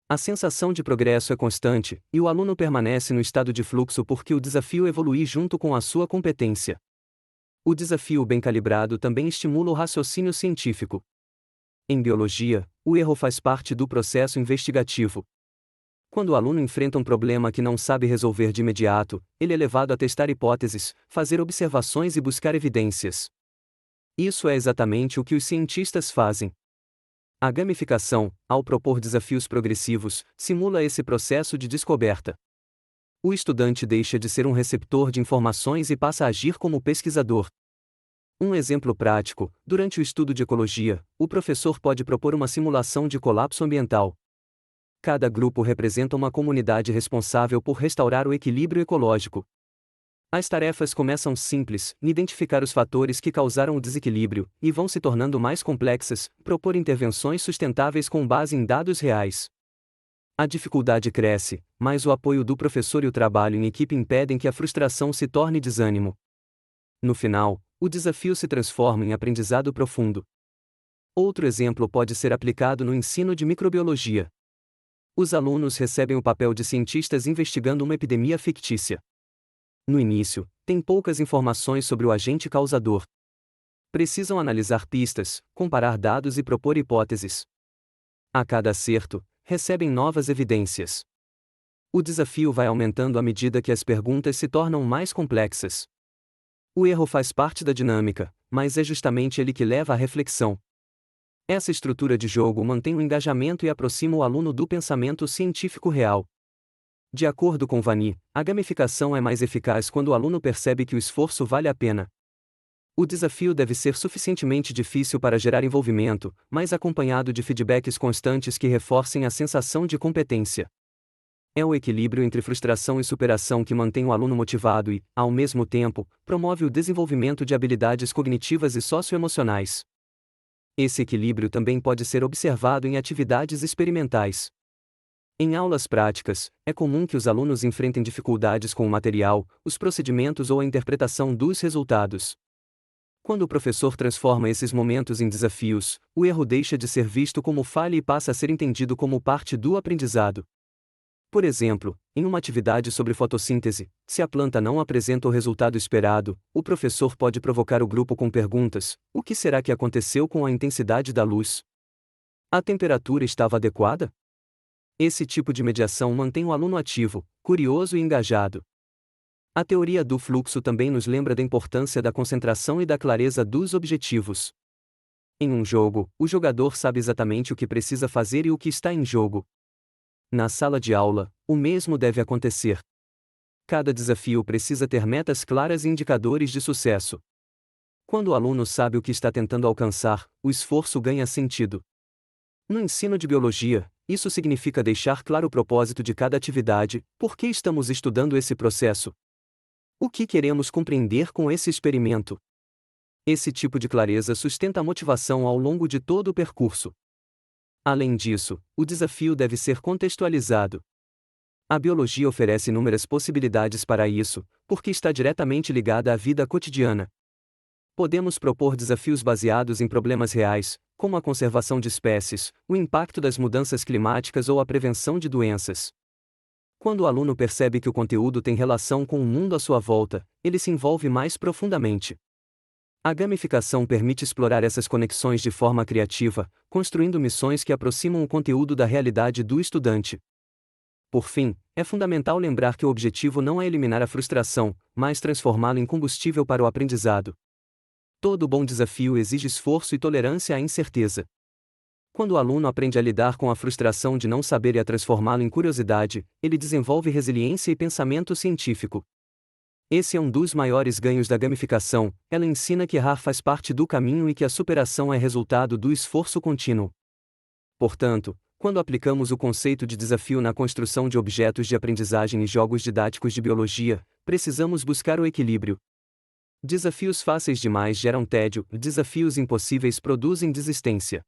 A sensação de progresso é constante, e o aluno permanece no estado de fluxo porque o desafio evolui junto com a sua competência. O desafio bem calibrado também estimula o raciocínio científico. Em biologia, o erro faz parte do processo investigativo. Quando o aluno enfrenta um problema que não sabe resolver de imediato, ele é levado a testar hipóteses, fazer observações e buscar evidências. Isso é exatamente o que os cientistas fazem. A gamificação, ao propor desafios progressivos, simula esse processo de descoberta. O estudante deixa de ser um receptor de informações e passa a agir como pesquisador. Um exemplo prático: durante o estudo de ecologia, o professor pode propor uma simulação de colapso ambiental. Cada grupo representa uma comunidade responsável por restaurar o equilíbrio ecológico. As tarefas começam simples, identificar os fatores que causaram o desequilíbrio, e vão se tornando mais complexas, propor intervenções sustentáveis com base em dados reais. A dificuldade cresce, mas o apoio do professor e o trabalho em equipe impedem que a frustração se torne desânimo. No final, o desafio se transforma em aprendizado profundo. Outro exemplo pode ser aplicado no ensino de microbiologia. Os alunos recebem o papel de cientistas investigando uma epidemia fictícia. No início, têm poucas informações sobre o agente causador. Precisam analisar pistas, comparar dados e propor hipóteses. A cada acerto, recebem novas evidências. O desafio vai aumentando à medida que as perguntas se tornam mais complexas. O erro faz parte da dinâmica, mas é justamente ele que leva à reflexão. Essa estrutura de jogo mantém o engajamento e aproxima o aluno do pensamento científico real. De acordo com Vani, a gamificação é mais eficaz quando o aluno percebe que o esforço vale a pena. O desafio deve ser suficientemente difícil para gerar envolvimento, mas acompanhado de feedbacks constantes que reforcem a sensação de competência. É o equilíbrio entre frustração e superação que mantém o aluno motivado e, ao mesmo tempo, promove o desenvolvimento de habilidades cognitivas e socioemocionais. Esse equilíbrio também pode ser observado em atividades experimentais. Em aulas práticas, é comum que os alunos enfrentem dificuldades com o material, os procedimentos ou a interpretação dos resultados. Quando o professor transforma esses momentos em desafios, o erro deixa de ser visto como falha e passa a ser entendido como parte do aprendizado. Por exemplo, em uma atividade sobre fotossíntese, se a planta não apresenta o resultado esperado, o professor pode provocar o grupo com perguntas: o que será que aconteceu com a intensidade da luz? A temperatura estava adequada? Esse tipo de mediação mantém o aluno ativo, curioso e engajado. A teoria do fluxo também nos lembra da importância da concentração e da clareza dos objetivos. Em um jogo, o jogador sabe exatamente o que precisa fazer e o que está em jogo. Na sala de aula, o mesmo deve acontecer. Cada desafio precisa ter metas claras e indicadores de sucesso. Quando o aluno sabe o que está tentando alcançar, o esforço ganha sentido. No ensino de biologia, isso significa deixar claro o propósito de cada atividade, por que estamos estudando esse processo. O que queremos compreender com esse experimento? Esse tipo de clareza sustenta a motivação ao longo de todo o percurso. Além disso, o desafio deve ser contextualizado. A biologia oferece inúmeras possibilidades para isso, porque está diretamente ligada à vida cotidiana. Podemos propor desafios baseados em problemas reais, como a conservação de espécies, o impacto das mudanças climáticas ou a prevenção de doenças. Quando o aluno percebe que o conteúdo tem relação com o mundo à sua volta, ele se envolve mais profundamente. A gamificação permite explorar essas conexões de forma criativa, construindo missões que aproximam o conteúdo da realidade do estudante. Por fim, é fundamental lembrar que o objetivo não é eliminar a frustração, mas transformá-la em combustível para o aprendizado. Todo bom desafio exige esforço e tolerância à incerteza. Quando o aluno aprende a lidar com a frustração de não saber e a transformá-la em curiosidade, ele desenvolve resiliência e pensamento científico. Esse é um dos maiores ganhos da gamificação: ela ensina que errar faz parte do caminho e que a superação é resultado do esforço contínuo. Portanto, quando aplicamos o conceito de desafio na construção de objetos de aprendizagem e jogos didáticos de biologia, precisamos buscar o equilíbrio. Desafios fáceis demais geram tédio, desafios impossíveis produzem desistência.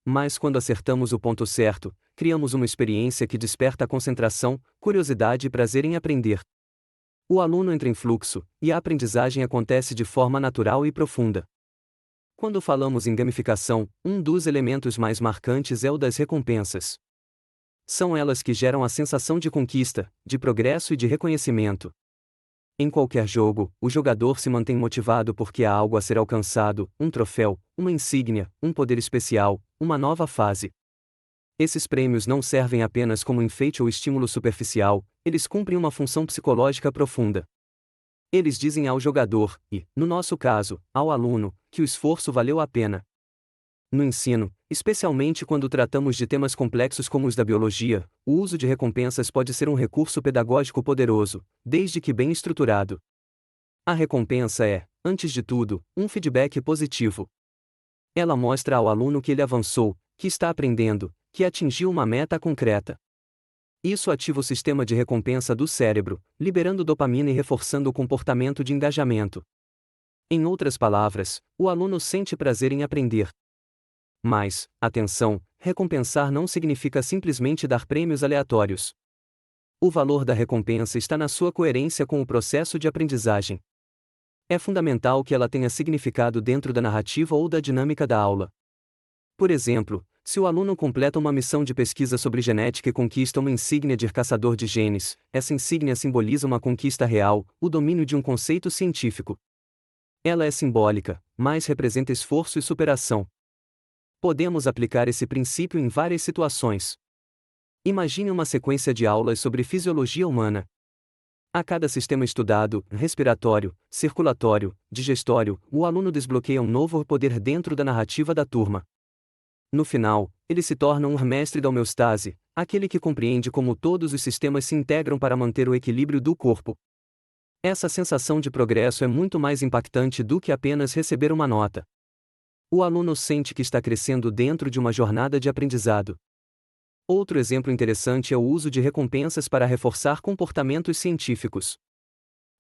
Mas quando acertamos o ponto certo, criamos uma experiência que desperta a concentração, curiosidade e prazer em aprender. O aluno entra em fluxo, e a aprendizagem acontece de forma natural e profunda. Quando falamos em gamificação, um dos elementos mais marcantes é o das recompensas. São elas que geram a sensação de conquista, de progresso e de reconhecimento. Em qualquer jogo, o jogador se mantém motivado porque há algo a ser alcançado, um troféu, uma insígnia, um poder especial, uma nova fase. Esses prêmios não servem apenas como enfeite ou estímulo superficial, eles cumprem uma função psicológica profunda. Eles dizem ao jogador, e, no nosso caso, ao aluno, que o esforço valeu a pena. No ensino, especialmente quando tratamos de temas complexos como os da biologia, o uso de recompensas pode ser um recurso pedagógico poderoso, desde que bem estruturado. A recompensa é, antes de tudo, um feedback positivo. Ela mostra ao aluno que ele avançou, que está aprendendo, que atingiu uma meta concreta. Isso ativa o sistema de recompensa do cérebro, liberando dopamina e reforçando o comportamento de engajamento. Em outras palavras, o aluno sente prazer em aprender. Mas, atenção, recompensar não significa simplesmente dar prêmios aleatórios. O valor da recompensa está na sua coerência com o processo de aprendizagem. É fundamental que ela tenha significado dentro da narrativa ou da dinâmica da aula. Por exemplo, se o aluno completa uma missão de pesquisa sobre genética e conquista uma insígnia de caçador de genes, essa insígnia simboliza uma conquista real, o domínio de um conceito científico. Ela é simbólica, mas representa esforço e superação. Podemos aplicar esse princípio em várias situações. Imagine uma sequência de aulas sobre fisiologia humana. A cada sistema estudado, respiratório, circulatório, digestório, o aluno desbloqueia um novo poder dentro da narrativa da turma. No final, ele se torna um mestre da homeostase, aquele que compreende como todos os sistemas se integram para manter o equilíbrio do corpo. Essa sensação de progresso é muito mais impactante do que apenas receber uma nota. O aluno sente que está crescendo dentro de uma jornada de aprendizado. Outro exemplo interessante é o uso de recompensas para reforçar comportamentos científicos.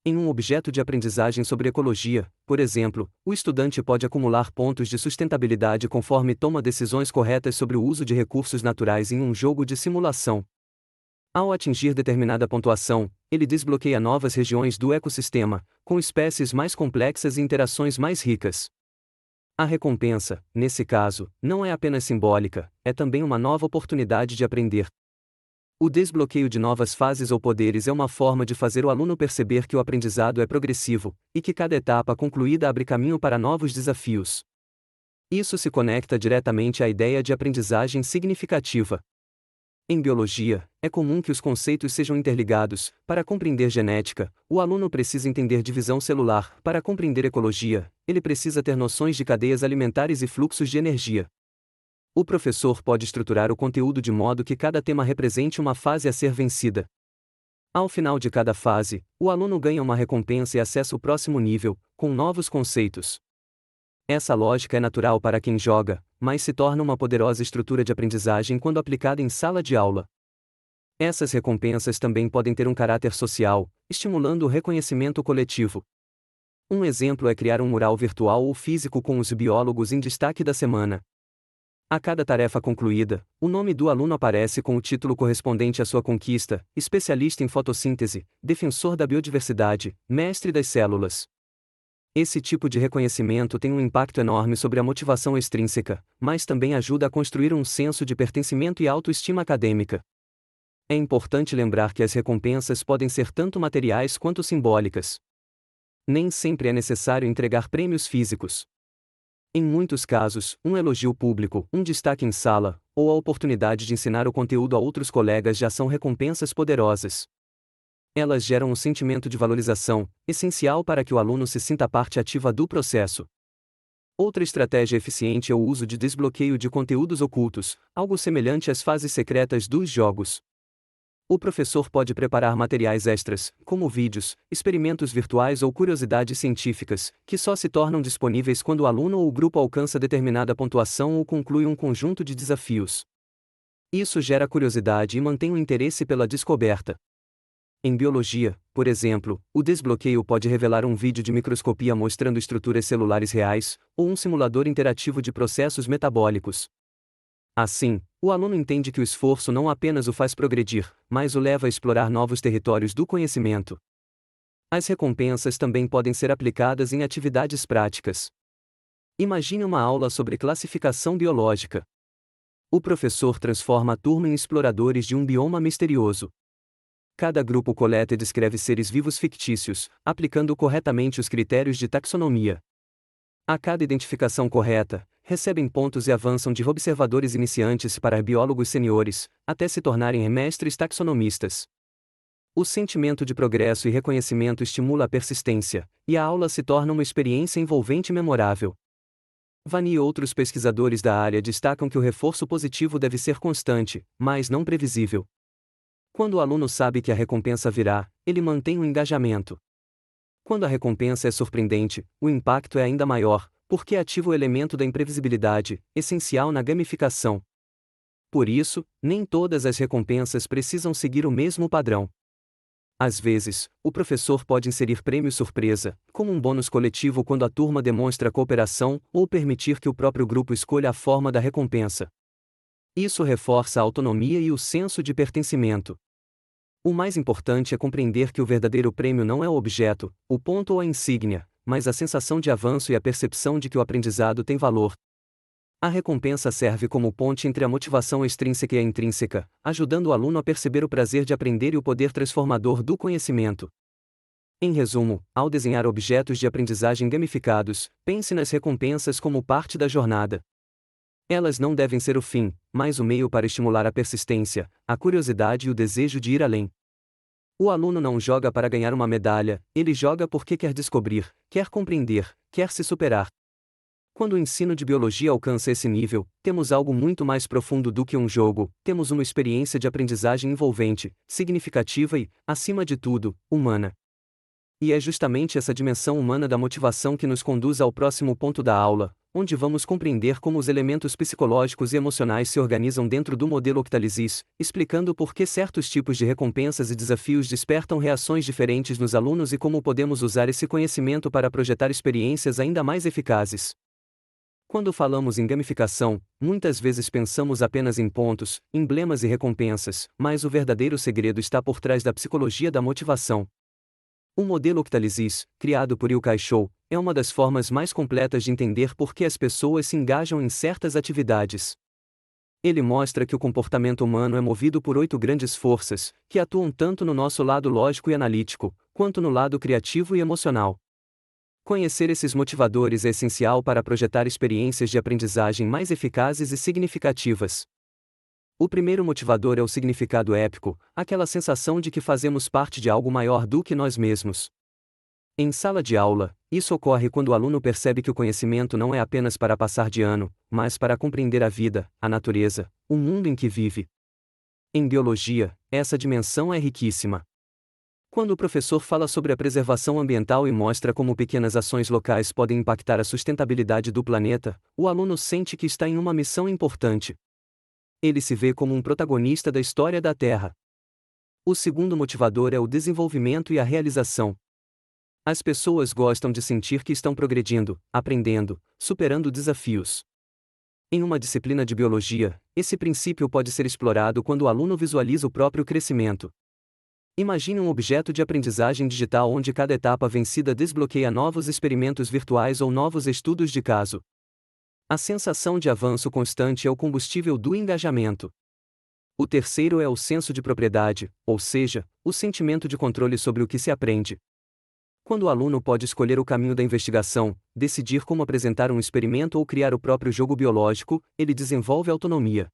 Em um objeto de aprendizagem sobre ecologia, por exemplo, o estudante pode acumular pontos de sustentabilidade conforme toma decisões corretas sobre o uso de recursos naturais em um jogo de simulação. Ao atingir determinada pontuação, ele desbloqueia novas regiões do ecossistema, com espécies mais complexas e interações mais ricas. A recompensa, nesse caso, não é apenas simbólica, é também uma nova oportunidade de aprender. O desbloqueio de novas fases ou poderes é uma forma de fazer o aluno perceber que o aprendizado é progressivo, e que cada etapa concluída abre caminho para novos desafios. Isso se conecta diretamente à ideia de aprendizagem significativa. Em biologia, é comum que os conceitos sejam interligados. Para compreender genética, o aluno precisa entender divisão celular. Para compreender ecologia, ele precisa ter noções de cadeias alimentares e fluxos de energia. O professor pode estruturar o conteúdo de modo que cada tema represente uma fase a ser vencida. Ao final de cada fase, o aluno ganha uma recompensa e acessa o próximo nível, com novos conceitos. Essa lógica é natural para quem joga, mas se torna uma poderosa estrutura de aprendizagem quando aplicada em sala de aula. Essas recompensas também podem ter um caráter social, estimulando o reconhecimento coletivo. Um exemplo é criar um mural virtual ou físico com os biólogos em destaque da semana. A cada tarefa concluída, o nome do aluno aparece com o título correspondente à sua conquista: especialista em fotossíntese, defensor da biodiversidade, mestre das células. Esse tipo de reconhecimento tem um impacto enorme sobre a motivação extrínseca, mas também ajuda a construir um senso de pertencimento e autoestima acadêmica. É importante lembrar que as recompensas podem ser tanto materiais quanto simbólicas. Nem sempre é necessário entregar prêmios físicos. Em muitos casos, um elogio público, um destaque em sala, ou a oportunidade de ensinar o conteúdo a outros colegas já são recompensas poderosas. Elas geram um sentimento de valorização, essencial para que o aluno se sinta parte ativa do processo. Outra estratégia eficiente é o uso de desbloqueio de conteúdos ocultos, algo semelhante às fases secretas dos jogos. O professor pode preparar materiais extras, como vídeos, experimentos virtuais ou curiosidades científicas, que só se tornam disponíveis quando o aluno ou o grupo alcança determinada pontuação ou conclui um conjunto de desafios. Isso gera curiosidade e mantém o interesse pela descoberta. Em biologia, por exemplo, o desbloqueio pode revelar um vídeo de microscopia mostrando estruturas celulares reais, ou um simulador interativo de processos metabólicos. Assim, o aluno entende que o esforço não apenas o faz progredir, mas o leva a explorar novos territórios do conhecimento. As recompensas também podem ser aplicadas em atividades práticas. Imagine uma aula sobre classificação biológica. O professor transforma a turma em exploradores de um bioma misterioso. Cada grupo coleta e descreve seres vivos fictícios, aplicando corretamente os critérios de taxonomia. A cada identificação correta, recebem pontos e avançam de observadores iniciantes para biólogos seniores, até se tornarem mestres taxonomistas. O sentimento de progresso e reconhecimento estimula a persistência, e a aula se torna uma experiência envolvente e memorável. Vani e outros pesquisadores da área destacam que o reforço positivo deve ser constante, mas não previsível. Quando o aluno sabe que a recompensa virá, ele mantém o engajamento. Quando a recompensa é surpreendente, o impacto é ainda maior, porque ativa o elemento da imprevisibilidade, essencial na gamificação. Por isso, nem todas as recompensas precisam seguir o mesmo padrão. Às vezes, o professor pode inserir prêmio surpresa, como um bônus coletivo quando a turma demonstra cooperação, ou permitir que o próprio grupo escolha a forma da recompensa. Isso reforça a autonomia e o senso de pertencimento. O mais importante é compreender que o verdadeiro prêmio não é o objeto, o ponto ou a insígnia, mas a sensação de avanço e a percepção de que o aprendizado tem valor. A recompensa serve como ponte entre a motivação extrínseca e a intrínseca, ajudando o aluno a perceber o prazer de aprender e o poder transformador do conhecimento. Em resumo, ao desenhar objetos de aprendizagem gamificados, pense nas recompensas como parte da jornada. Elas não devem ser o fim, mas o meio para estimular a persistência, a curiosidade e o desejo de ir além. O aluno não joga para ganhar uma medalha, ele joga porque quer descobrir, quer compreender, quer se superar. Quando o ensino de biologia alcança esse nível, temos algo muito mais profundo do que um jogo, temos uma experiência de aprendizagem envolvente, significativa e, acima de tudo, humana. E é justamente essa dimensão humana da motivação que nos conduz ao próximo ponto da aula, onde vamos compreender como os elementos psicológicos e emocionais se organizam dentro do modelo Octalysis, explicando por que certos tipos de recompensas e desafios despertam reações diferentes nos alunos e como podemos usar esse conhecimento para projetar experiências ainda mais eficazes. Quando falamos em gamificação, muitas vezes pensamos apenas em pontos, emblemas e recompensas, mas o verdadeiro segredo está por trás da psicologia da motivação. O modelo Octalysis, criado por Yu Kai-shou, é uma das formas mais completas de entender por que as pessoas se engajam em certas atividades. Ele mostra que o comportamento humano é movido por 8 grandes forças, que atuam tanto no nosso lado lógico e analítico, quanto no lado criativo e emocional. Conhecer esses motivadores é essencial para projetar experiências de aprendizagem mais eficazes e significativas. O primeiro motivador é o significado épico, aquela sensação de que fazemos parte de algo maior do que nós mesmos. Em sala de aula, isso ocorre quando o aluno percebe que o conhecimento não é apenas para passar de ano, mas para compreender a vida, a natureza, o mundo em que vive. Em biologia, essa dimensão é riquíssima. Quando o professor fala sobre a preservação ambiental e mostra como pequenas ações locais podem impactar a sustentabilidade do planeta, o aluno sente que está em uma missão importante. Ele se vê como um protagonista da história da Terra. O segundo motivador é o desenvolvimento e a realização. As pessoas gostam de sentir que estão progredindo, aprendendo, superando desafios. Em uma disciplina de biologia, esse princípio pode ser explorado quando o aluno visualiza o próprio crescimento. Imagine um objeto de aprendizagem digital onde cada etapa vencida desbloqueia novos experimentos virtuais ou novos estudos de caso. A sensação de avanço constante é o combustível do engajamento. O terceiro é o senso de propriedade, ou seja, o sentimento de controle sobre o que se aprende. Quando o aluno pode escolher o caminho da investigação, decidir como apresentar um experimento ou criar o próprio jogo biológico, ele desenvolve autonomia.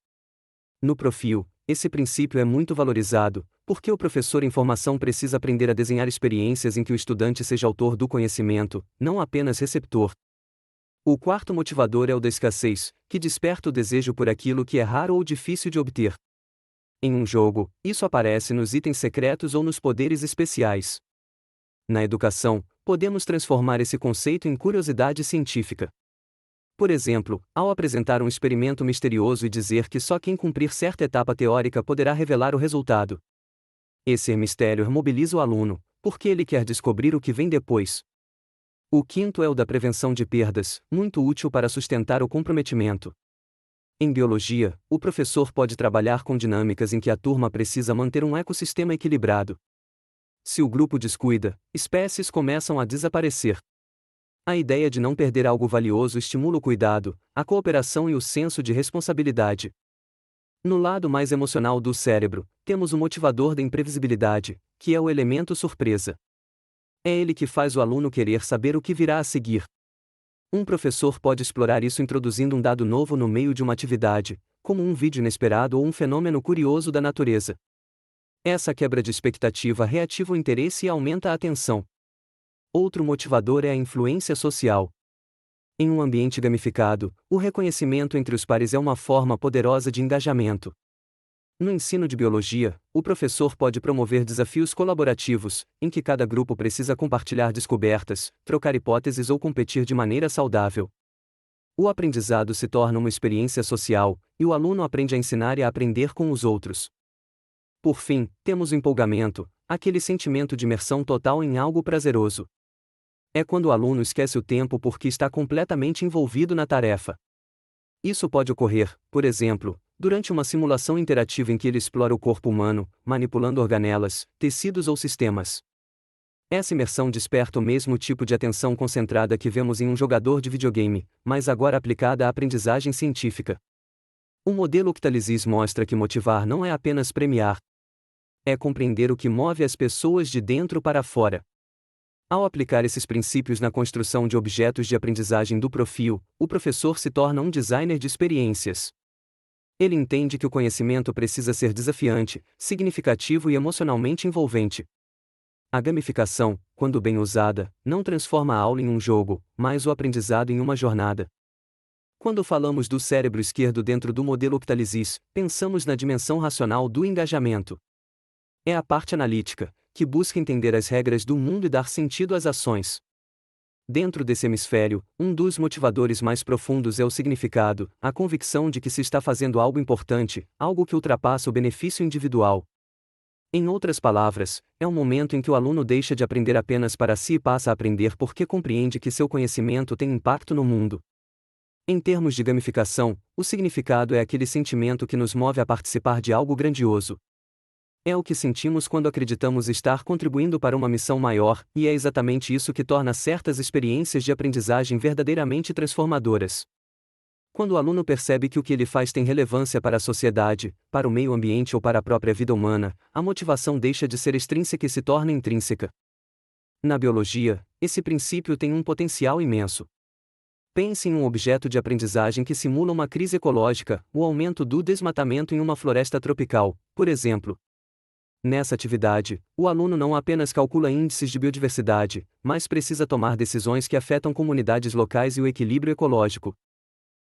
No Profil, esse princípio é muito valorizado, porque o professor em formação precisa aprender a desenhar experiências em que o estudante seja autor do conhecimento, não apenas receptor. O quarto motivador é o da escassez, que desperta o desejo por aquilo que é raro ou difícil de obter. Em um jogo, isso aparece nos itens secretos ou nos poderes especiais. Na educação, podemos transformar esse conceito em curiosidade científica. Por exemplo, ao apresentar um experimento misterioso e dizer que só quem cumprir certa etapa teórica poderá revelar o resultado. Esse mistério mobiliza o aluno, porque ele quer descobrir o que vem depois. O quinto é o da prevenção de perdas, muito útil para sustentar o comprometimento. Em biologia, o professor pode trabalhar com dinâmicas em que a turma precisa manter um ecossistema equilibrado. Se o grupo descuida, espécies começam a desaparecer. A ideia de não perder algo valioso estimula o cuidado, a cooperação e o senso de responsabilidade. No lado mais emocional do cérebro, temos o motivador da imprevisibilidade, que é o elemento surpresa. É ele que faz o aluno querer saber o que virá a seguir. Um professor pode explorar isso introduzindo um dado novo no meio de uma atividade, como um vídeo inesperado ou um fenômeno curioso da natureza. Essa quebra de expectativa reativa o interesse e aumenta a atenção. Outro motivador é a influência social. Em um ambiente gamificado, o reconhecimento entre os pares é uma forma poderosa de engajamento. No ensino de biologia, o professor pode promover desafios colaborativos, em que cada grupo precisa compartilhar descobertas, trocar hipóteses ou competir de maneira saudável. O aprendizado se torna uma experiência social, e o aluno aprende a ensinar e a aprender com os outros. Por fim, temos o empolgamento, aquele sentimento de imersão total em algo prazeroso. É quando o aluno esquece o tempo porque está completamente envolvido na tarefa. Isso pode ocorrer, por exemplo, durante uma simulação interativa em que ele explora o corpo humano, manipulando organelas, tecidos ou sistemas. Essa imersão desperta o mesmo tipo de atenção concentrada que vemos em um jogador de videogame, mas agora aplicada à aprendizagem científica. O modelo Octalysis mostra que motivar não é apenas premiar. É compreender o que move as pessoas de dentro para fora. Ao aplicar esses princípios na construção de objetos de aprendizagem do Profil, o professor se torna um designer de experiências. Ele entende que o conhecimento precisa ser desafiante, significativo e emocionalmente envolvente. A gamificação, quando bem usada, não transforma a aula em um jogo, mas o aprendizado em uma jornada. Quando falamos do cérebro esquerdo dentro do modelo Octalysis, pensamos na dimensão racional do engajamento. É a parte analítica, que busca entender as regras do mundo e dar sentido às ações. Dentro desse hemisfério, um dos motivadores mais profundos é o significado, a convicção de que se está fazendo algo importante, algo que ultrapassa o benefício individual. Em outras palavras, é um momento em que o aluno deixa de aprender apenas para si e passa a aprender porque compreende que seu conhecimento tem impacto no mundo. Em termos de gamificação, o significado é aquele sentimento que nos move a participar de algo grandioso. É o que sentimos quando acreditamos estar contribuindo para uma missão maior, e é exatamente isso que torna certas experiências de aprendizagem verdadeiramente transformadoras. Quando o aluno percebe que o que ele faz tem relevância para a sociedade, para o meio ambiente ou para a própria vida humana, a motivação deixa de ser extrínseca e se torna intrínseca. Na biologia, esse princípio tem um potencial imenso. Pense em um objeto de aprendizagem que simula uma crise ecológica, o aumento do desmatamento em uma floresta tropical, por exemplo. Nessa atividade, o aluno não apenas calcula índices de biodiversidade, mas precisa tomar decisões que afetam comunidades locais e o equilíbrio ecológico.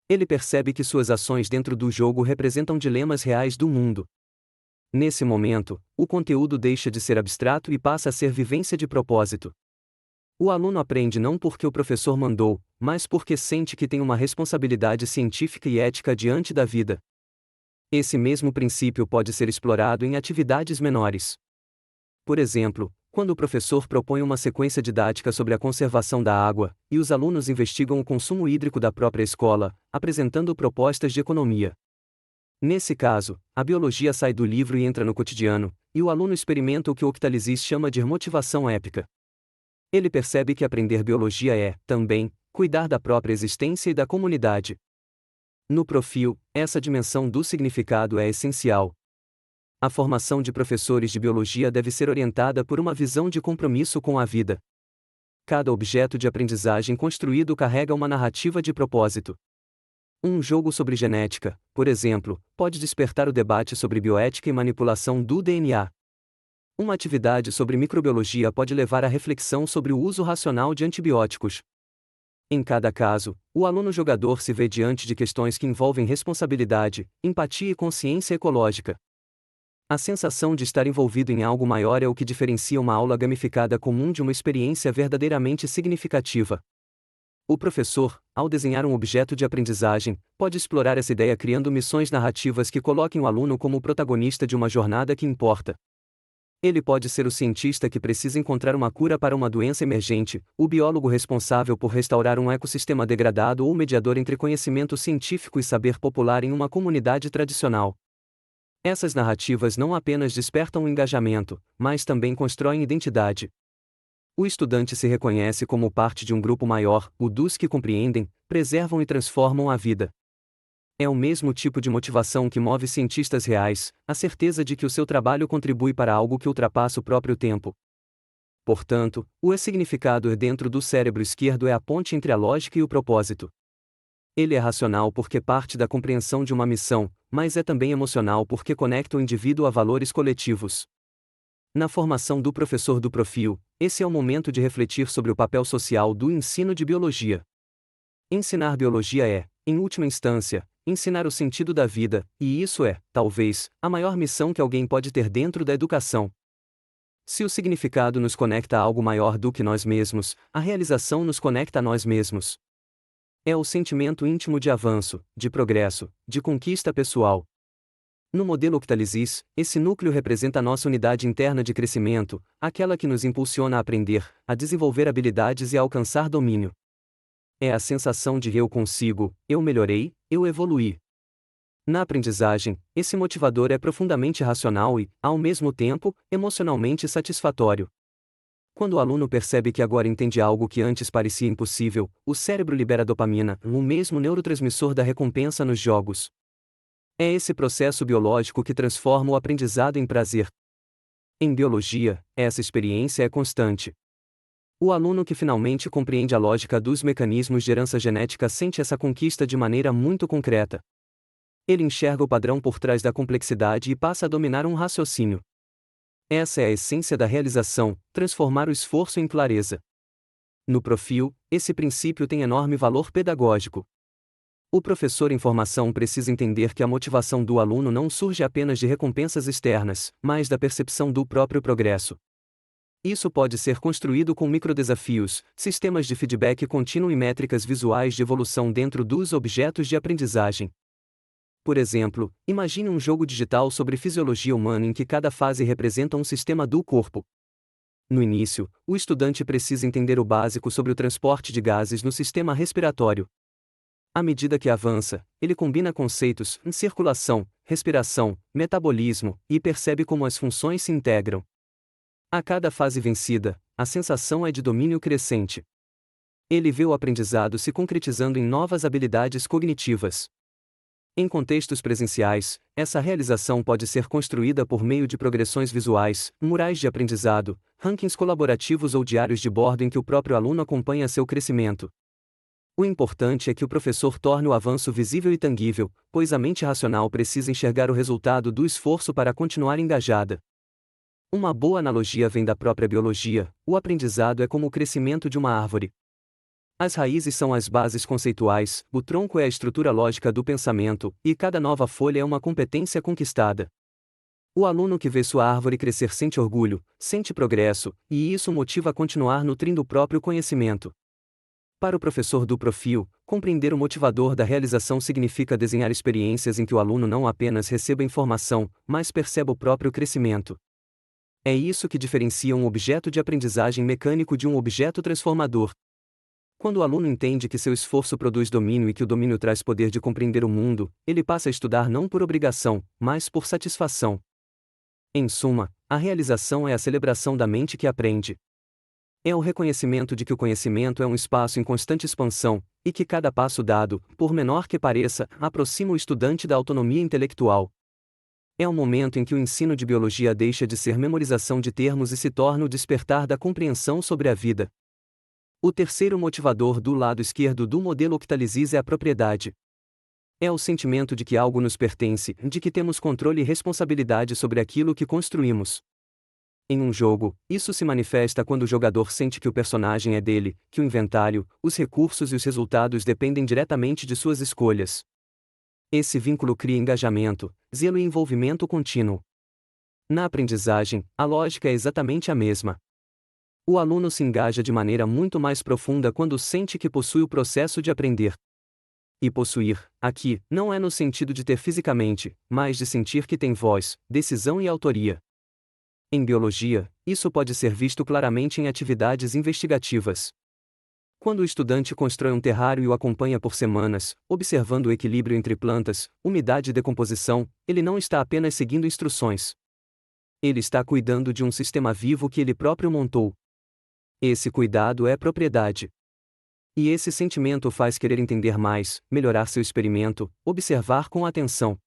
Ele percebe que suas ações dentro do jogo representam dilemas reais do mundo. Nesse momento, o conteúdo deixa de ser abstrato e passa a ser vivência de propósito. O aluno aprende não porque o professor mandou, mas porque sente que tem uma responsabilidade científica e ética diante da vida. Esse mesmo princípio pode ser explorado em atividades menores. Por exemplo, quando o professor propõe uma sequência didática sobre a conservação da água, e os alunos investigam o consumo hídrico da própria escola, apresentando propostas de economia. Nesse caso, a biologia sai do livro e entra no cotidiano, e o aluno experimenta o que o Octalysis chama de motivação épica. Ele percebe que aprender biologia é, também, cuidar da própria existência e da comunidade. No Profil, essa dimensão do significado é essencial. A formação de professores de biologia deve ser orientada por uma visão de compromisso com a vida. Cada objeto de aprendizagem construído carrega uma narrativa de propósito. Um jogo sobre genética, por exemplo, pode despertar o debate sobre bioética e manipulação do DNA. Uma atividade sobre microbiologia pode levar à reflexão sobre o uso racional de antibióticos. Em cada caso, o aluno-jogador se vê diante de questões que envolvem responsabilidade, empatia e consciência ecológica. A sensação de estar envolvido em algo maior é o que diferencia uma aula gamificada comum de uma experiência verdadeiramente significativa. O professor, ao desenhar um objeto de aprendizagem, pode explorar essa ideia criando missões narrativas que coloquem o aluno como o protagonista de uma jornada que importa. Ele pode ser o cientista que precisa encontrar uma cura para uma doença emergente, o biólogo responsável por restaurar um ecossistema degradado ou o mediador entre conhecimento científico e saber popular em uma comunidade tradicional. Essas narrativas não apenas despertam o engajamento, mas também constroem identidade. O estudante se reconhece como parte de um grupo maior, o dos que compreendem, preservam e transformam a vida. É o mesmo tipo de motivação que move cientistas reais, a certeza de que o seu trabalho contribui para algo que ultrapassa o próprio tempo. Portanto, o significado dentro do cérebro esquerdo é a ponte entre a lógica e o propósito. Ele é racional porque parte da compreensão de uma missão, mas é também emocional porque conecta o indivíduo a valores coletivos. Na formação do professor do Profil, esse é o momento de refletir sobre o papel social do ensino de biologia. Ensinar biologia é, em última instância, ensinar o sentido da vida, e isso é, talvez, a maior missão que alguém pode ter dentro da educação. Se o significado nos conecta a algo maior do que nós mesmos, a realização nos conecta a nós mesmos. É o sentimento íntimo de avanço, de progresso, de conquista pessoal. No modelo Octalysis, esse núcleo representa a nossa unidade interna de crescimento, aquela que nos impulsiona a aprender, a desenvolver habilidades e a alcançar domínio. É a sensação de eu consigo, eu melhorei, eu evoluí. Na aprendizagem, esse motivador é profundamente racional e, ao mesmo tempo, emocionalmente satisfatório. Quando o aluno percebe que agora entende algo que antes parecia impossível, o cérebro libera dopamina, o mesmo neurotransmissor da recompensa nos jogos. É esse processo biológico que transforma o aprendizado em prazer. Em biologia, essa experiência é constante. O aluno que finalmente compreende a lógica dos mecanismos de herança genética sente essa conquista de maneira muito concreta. Ele enxerga o padrão por trás da complexidade e passa a dominar um raciocínio. Essa é a essência da realização, transformar o esforço em clareza. No Profil, esse princípio tem enorme valor pedagógico. O professor em formação precisa entender que a motivação do aluno não surge apenas de recompensas externas, mas da percepção do próprio progresso. Isso pode ser construído com microdesafios, sistemas de feedback contínuo e métricas visuais de evolução dentro dos objetos de aprendizagem. Por exemplo, imagine um jogo digital sobre fisiologia humana em que cada fase representa um sistema do corpo. No início, o estudante precisa entender o básico sobre o transporte de gases no sistema respiratório. À medida que avança, ele combina conceitos em circulação, respiração, metabolismo, e percebe como as funções se integram. A cada fase vencida, a sensação é de domínio crescente. Ele vê o aprendizado se concretizando em novas habilidades cognitivas. Em contextos presenciais, essa realização pode ser construída por meio de progressões visuais, murais de aprendizado, rankings colaborativos ou diários de bordo em que o próprio aluno acompanha seu crescimento. O importante é que o professor torne o avanço visível e tangível, pois a mente racional precisa enxergar o resultado do esforço para continuar engajada. Uma boa analogia vem da própria biologia: o aprendizado é como o crescimento de uma árvore. As raízes são as bases conceituais, o tronco é a estrutura lógica do pensamento, e cada nova folha é uma competência conquistada. O aluno que vê sua árvore crescer sente orgulho, sente progresso, e isso o motiva a continuar nutrindo o próprio conhecimento. Para o professor do Profil, compreender o motivador da realização significa desenhar experiências em que o aluno não apenas receba informação, mas perceba o próprio crescimento. É isso que diferencia um objeto de aprendizagem mecânico de um objeto transformador. Quando o aluno entende que seu esforço produz domínio e que o domínio traz poder de compreender o mundo, ele passa a estudar não por obrigação, mas por satisfação. Em suma, a realização é a celebração da mente que aprende. É o reconhecimento de que o conhecimento é um espaço em constante expansão, e que cada passo dado, por menor que pareça, aproxima o estudante da autonomia intelectual. É o momento em que o ensino de biologia deixa de ser memorização de termos e se torna o despertar da compreensão sobre a vida. O terceiro motivador do lado esquerdo do modelo Octalysis é a propriedade. É o sentimento de que algo nos pertence, de que temos controle e responsabilidade sobre aquilo que construímos. Em um jogo, isso se manifesta quando o jogador sente que o personagem é dele, que o inventário, os recursos e os resultados dependem diretamente de suas escolhas. Esse vínculo cria engajamento, zelo e envolvimento contínuo. Na aprendizagem, a lógica é exatamente a mesma. O aluno se engaja de maneira muito mais profunda quando sente que possui o processo de aprender. E possuir, aqui, não é no sentido de ter fisicamente, mas de sentir que tem voz, decisão e autoria. Em biologia, isso pode ser visto claramente em atividades investigativas. Quando o estudante constrói um terrário e o acompanha por semanas, observando o equilíbrio entre plantas, umidade e decomposição, ele não está apenas seguindo instruções. Ele está cuidando de um sistema vivo que ele próprio montou. Esse cuidado é propriedade. E esse sentimento o faz querer entender mais, melhorar seu experimento, observar com atenção.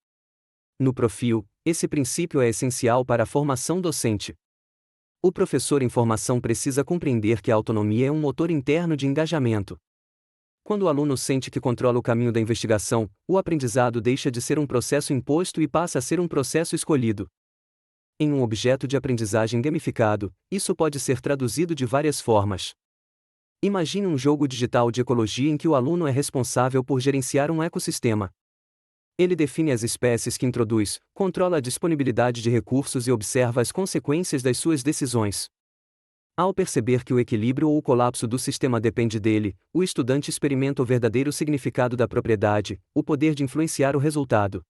No Profil, esse princípio é essencial para a formação docente. O professor em formação precisa compreender que a autonomia é um motor interno de engajamento. Quando o aluno sente que controla o caminho da investigação, o aprendizado deixa de ser um processo imposto e passa a ser um processo escolhido. Em um objeto de aprendizagem gamificado, isso pode ser traduzido de várias formas. Imagine um jogo digital de ecologia em que o aluno é responsável por gerenciar um ecossistema. Ele define as espécies que introduz, controla a disponibilidade de recursos e observa as consequências das suas decisões. Ao perceber que o equilíbrio ou o colapso do sistema depende dele, o estudante experimenta o verdadeiro significado da propriedade, o poder de influenciar o resultado.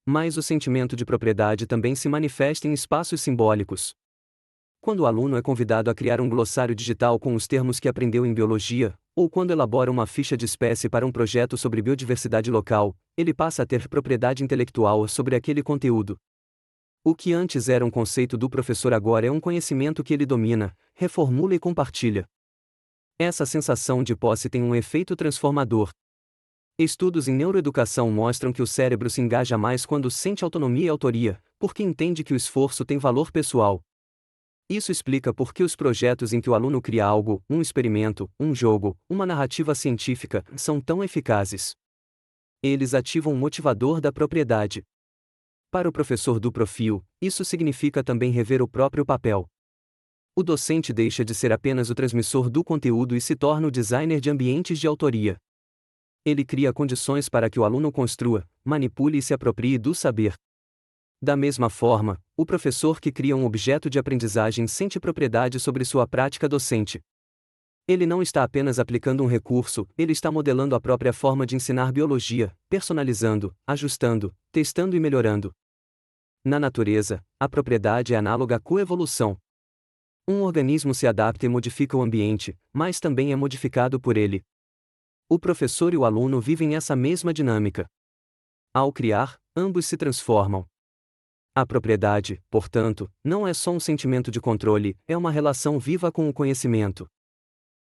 Mas o sentimento de propriedade também se manifesta em espaços simbólicos. Quando o aluno é convidado a criar um glossário digital com os termos que aprendeu em biologia, ou quando elabora uma ficha de espécie para um projeto sobre biodiversidade local, ele passa a ter propriedade intelectual sobre aquele conteúdo. O que antes era um conceito do professor agora é um conhecimento que ele domina, reformula e compartilha. Essa sensação de posse tem um efeito transformador. Estudos em neuroeducação mostram que o cérebro se engaja mais quando sente autonomia e autoria, porque entende que o esforço tem valor pessoal. Isso explica por que os projetos em que o aluno cria algo, um experimento, um jogo, uma narrativa científica, são tão eficazes. Eles ativam o motivador da propriedade. Para o professor do Profil, isso significa também rever o próprio papel. O docente deixa de ser apenas o transmissor do conteúdo e se torna o designer de ambientes de autoria. Ele cria condições para que o aluno construa, manipule e se aproprie do saber. Da mesma forma, o professor que cria um objeto de aprendizagem sente propriedade sobre sua prática docente. Ele não está apenas aplicando um recurso, ele está modelando a própria forma de ensinar biologia, personalizando, ajustando, testando e melhorando. Na natureza, a propriedade é análoga à coevolução. Um organismo se adapta e modifica o ambiente, mas também é modificado por ele. O professor e o aluno vivem essa mesma dinâmica. Ao criar, ambos se transformam. A propriedade, portanto, não é só um sentimento de controle, é uma relação viva com o conhecimento.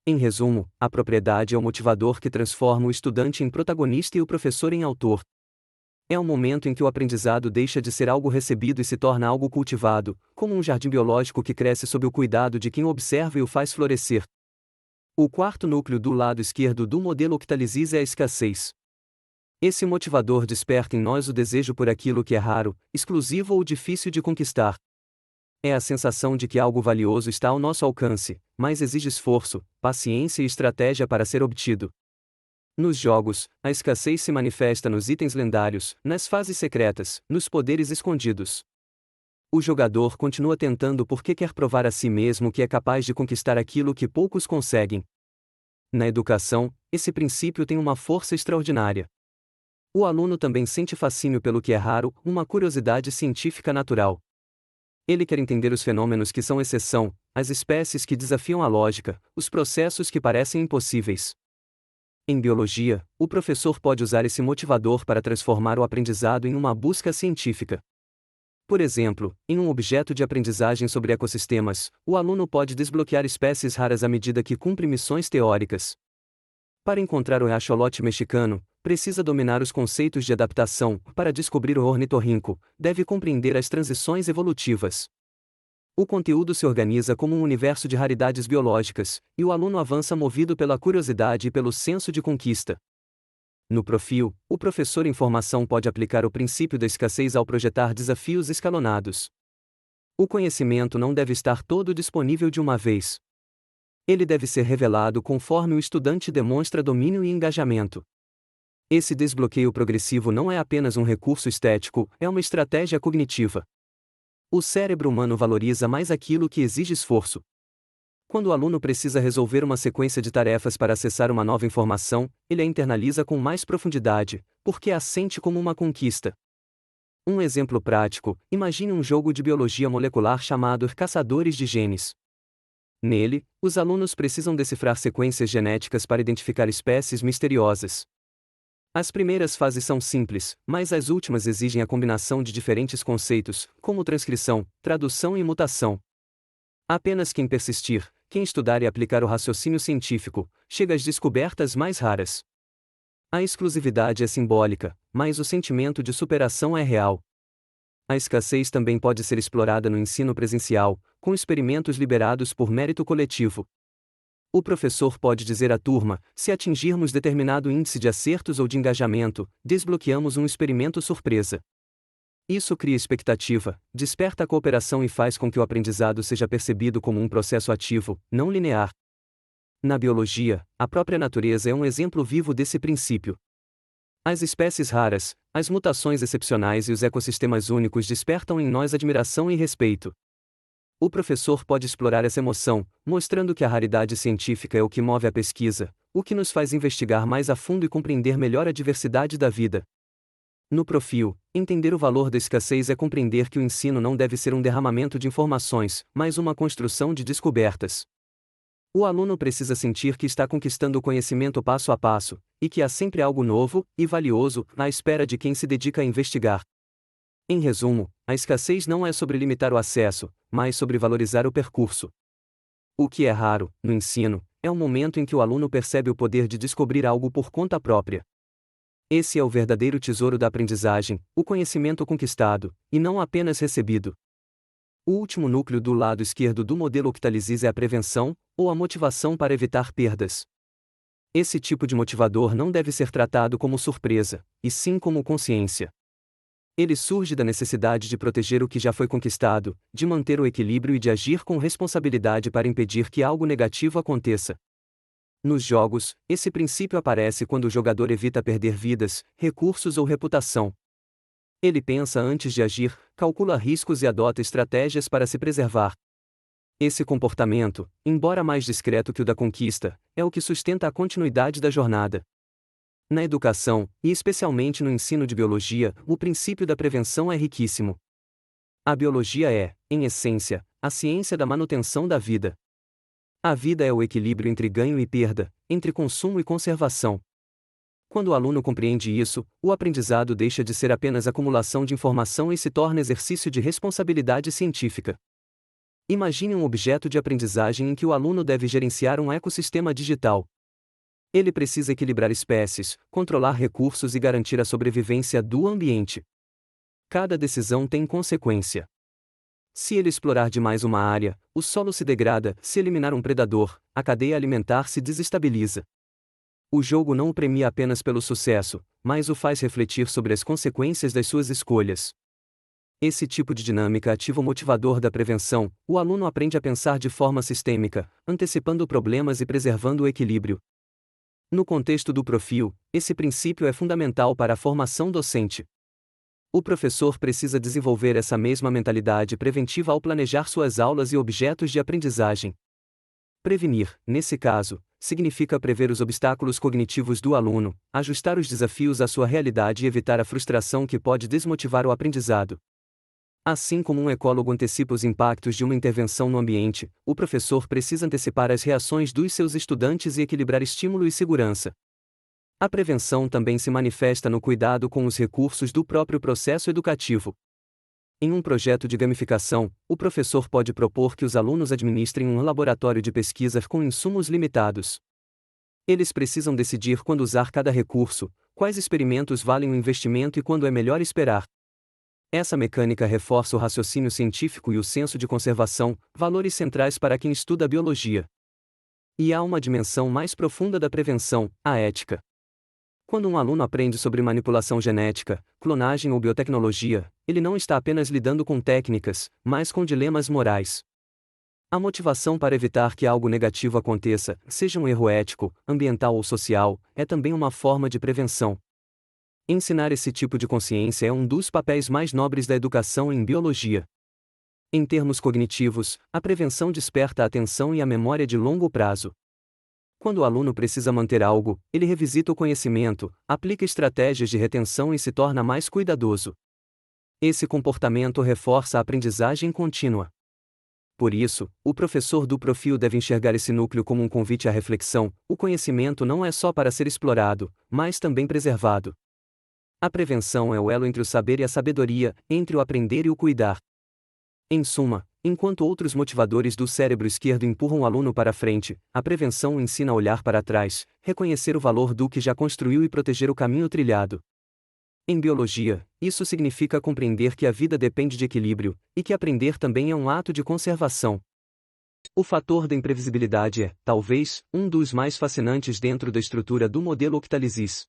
Em resumo, a propriedade é o motivador que transforma o estudante em protagonista e o professor em autor. É um momento em que o aprendizado deixa de ser algo recebido e se torna algo cultivado, como um jardim biológico que cresce sob o cuidado de quem o observa e o faz florescer. O quarto núcleo do lado esquerdo do modelo Octalizis é a escassez. Esse motivador desperta em nós o desejo por aquilo que é raro, exclusivo ou difícil de conquistar. É a sensação de que algo valioso está ao nosso alcance, mas exige esforço, paciência e estratégia para ser obtido. Nos jogos, a escassez se manifesta nos itens lendários, nas fases secretas, nos poderes escondidos. O jogador continua tentando porque quer provar a si mesmo que é capaz de conquistar aquilo que poucos conseguem. Na educação, esse princípio tem uma força extraordinária. O aluno também sente fascínio pelo que é raro, uma curiosidade científica natural. Ele quer entender os fenômenos que são exceção, as espécies que desafiam a lógica, os processos que parecem impossíveis. Em biologia, o professor pode usar esse motivador para transformar o aprendizado em uma busca científica. Por exemplo, em um objeto de aprendizagem sobre ecossistemas, o aluno pode desbloquear espécies raras à medida que cumpre missões teóricas. Para encontrar o axolote mexicano, precisa dominar os conceitos de adaptação. Para descobrir o ornitorrinco, deve compreender as transições evolutivas. O conteúdo se organiza como um universo de raridades biológicas, e o aluno avança movido pela curiosidade e pelo senso de conquista. No Profil, o professor em formação pode aplicar o princípio da escassez ao projetar desafios escalonados. O conhecimento não deve estar todo disponível de uma vez. Ele deve ser revelado conforme o estudante demonstra domínio e engajamento. Esse desbloqueio progressivo não é apenas um recurso estético, é uma estratégia cognitiva. O cérebro humano valoriza mais aquilo que exige esforço. Quando o aluno precisa resolver uma sequência de tarefas para acessar uma nova informação, ele a internaliza com mais profundidade, porque a sente como uma conquista. Um exemplo prático: imagine um jogo de biologia molecular chamado Caçadores de Genes. Nele, os alunos precisam decifrar sequências genéticas para identificar espécies misteriosas. As primeiras fases são simples, mas as últimas exigem a combinação de diferentes conceitos, como transcrição, tradução e mutação. Apenas quem persistir, quem estudar e aplicar o raciocínio científico, chega às descobertas mais raras. A exclusividade é simbólica, mas o sentimento de superação é real. A escassez também pode ser explorada no ensino presencial, com experimentos liberados por mérito coletivo. O professor pode dizer à turma: se atingirmos determinado índice de acertos ou de engajamento, desbloqueamos um experimento surpresa. Isso cria expectativa, desperta a cooperação e faz com que o aprendizado seja percebido como um processo ativo, não linear. Na biologia, a própria natureza é um exemplo vivo desse princípio. As espécies raras, as mutações excepcionais e os ecossistemas únicos despertam em nós admiração e respeito. O professor pode explorar essa emoção, mostrando que a raridade científica é o que move a pesquisa, o que nos faz investigar mais a fundo e compreender melhor a diversidade da vida. No Profil, entender o valor da escassez é compreender que o ensino não deve ser um derramamento de informações, mas uma construção de descobertas. O aluno precisa sentir que está conquistando o conhecimento passo a passo, e que há sempre algo novo e valioso à espera de quem se dedica a investigar. Em resumo, a escassez não é sobre limitar o acesso, mas sobre valorizar o percurso. O que é raro, no ensino, é o momento em que o aluno percebe o poder de descobrir algo por conta própria. Esse é o verdadeiro tesouro da aprendizagem, o conhecimento conquistado, e não apenas recebido. O último núcleo do lado esquerdo do modelo Octalysis é a prevenção, ou a motivação para evitar perdas. Esse tipo de motivador não deve ser tratado como surpresa, e sim como consciência. Ele surge da necessidade de proteger o que já foi conquistado, de manter o equilíbrio e de agir com responsabilidade para impedir que algo negativo aconteça. Nos jogos, esse princípio aparece quando o jogador evita perder vidas, recursos ou reputação. Ele pensa antes de agir, calcula riscos e adota estratégias para se preservar. Esse comportamento, embora mais discreto que o da conquista, é o que sustenta a continuidade da jornada. Na educação, e especialmente no ensino de biologia, o princípio da prevenção é riquíssimo. A biologia é, em essência, a ciência da manutenção da vida. A vida é o equilíbrio entre ganho e perda, entre consumo e conservação. Quando o aluno compreende isso, o aprendizado deixa de ser apenas acumulação de informação e se torna exercício de responsabilidade científica. Imagine um objeto de aprendizagem em que o aluno deve gerenciar um ecossistema digital. Ele precisa equilibrar espécies, controlar recursos e garantir a sobrevivência do ambiente. Cada decisão tem consequência. Se ele explorar demais uma área, o solo se degrada; se eliminar um predador, a cadeia alimentar se desestabiliza. O jogo não o premia apenas pelo sucesso, mas o faz refletir sobre as consequências das suas escolhas. Esse tipo de dinâmica ativa o motivador da prevenção. O aluno aprende a pensar de forma sistêmica, antecipando problemas e preservando o equilíbrio. No contexto do Profil, esse princípio é fundamental para a formação docente. O professor precisa desenvolver essa mesma mentalidade preventiva ao planejar suas aulas e objetos de aprendizagem. Prevenir, nesse caso, significa prever os obstáculos cognitivos do aluno, ajustar os desafios à sua realidade e evitar a frustração que pode desmotivar o aprendizado. Assim como um ecólogo antecipa os impactos de uma intervenção no ambiente, o professor precisa antecipar as reações dos seus estudantes e equilibrar estímulo e segurança. A prevenção também se manifesta no cuidado com os recursos do próprio processo educativo. Em um projeto de gamificação, o professor pode propor que os alunos administrem um laboratório de pesquisa com insumos limitados. Eles precisam decidir quando usar cada recurso, quais experimentos valem o investimento e quando é melhor esperar. Essa mecânica reforça o raciocínio científico e o senso de conservação, valores centrais para quem estuda biologia. E há uma dimensão mais profunda da prevenção, a ética. Quando um aluno aprende sobre manipulação genética, clonagem ou biotecnologia, ele não está apenas lidando com técnicas, mas com dilemas morais. A motivação para evitar que algo negativo aconteça, seja um erro ético, ambiental ou social, é também uma forma de prevenção. Ensinar esse tipo de consciência é um dos papéis mais nobres da educação em biologia. Em termos cognitivos, a prevenção desperta a atenção e a memória de longo prazo. Quando o aluno precisa manter algo, ele revisita o conhecimento, aplica estratégias de retenção e se torna mais cuidadoso. Esse comportamento reforça a aprendizagem contínua. Por isso, o professor do Profil deve enxergar esse núcleo como um convite à reflexão. O conhecimento não é só para ser explorado, mas também preservado. A prevenção é o elo entre o saber e a sabedoria, entre o aprender e o cuidar. Em suma, Enquanto outros motivadores do cérebro esquerdo empurram o aluno para frente, a prevenção o ensina a olhar para trás, reconhecer o valor do que já construiu e proteger o caminho trilhado. Em biologia, isso significa compreender que a vida depende de equilíbrio, e que aprender também é um ato de conservação. O fator da imprevisibilidade é, talvez, um dos mais fascinantes dentro da estrutura do modelo Octalysis.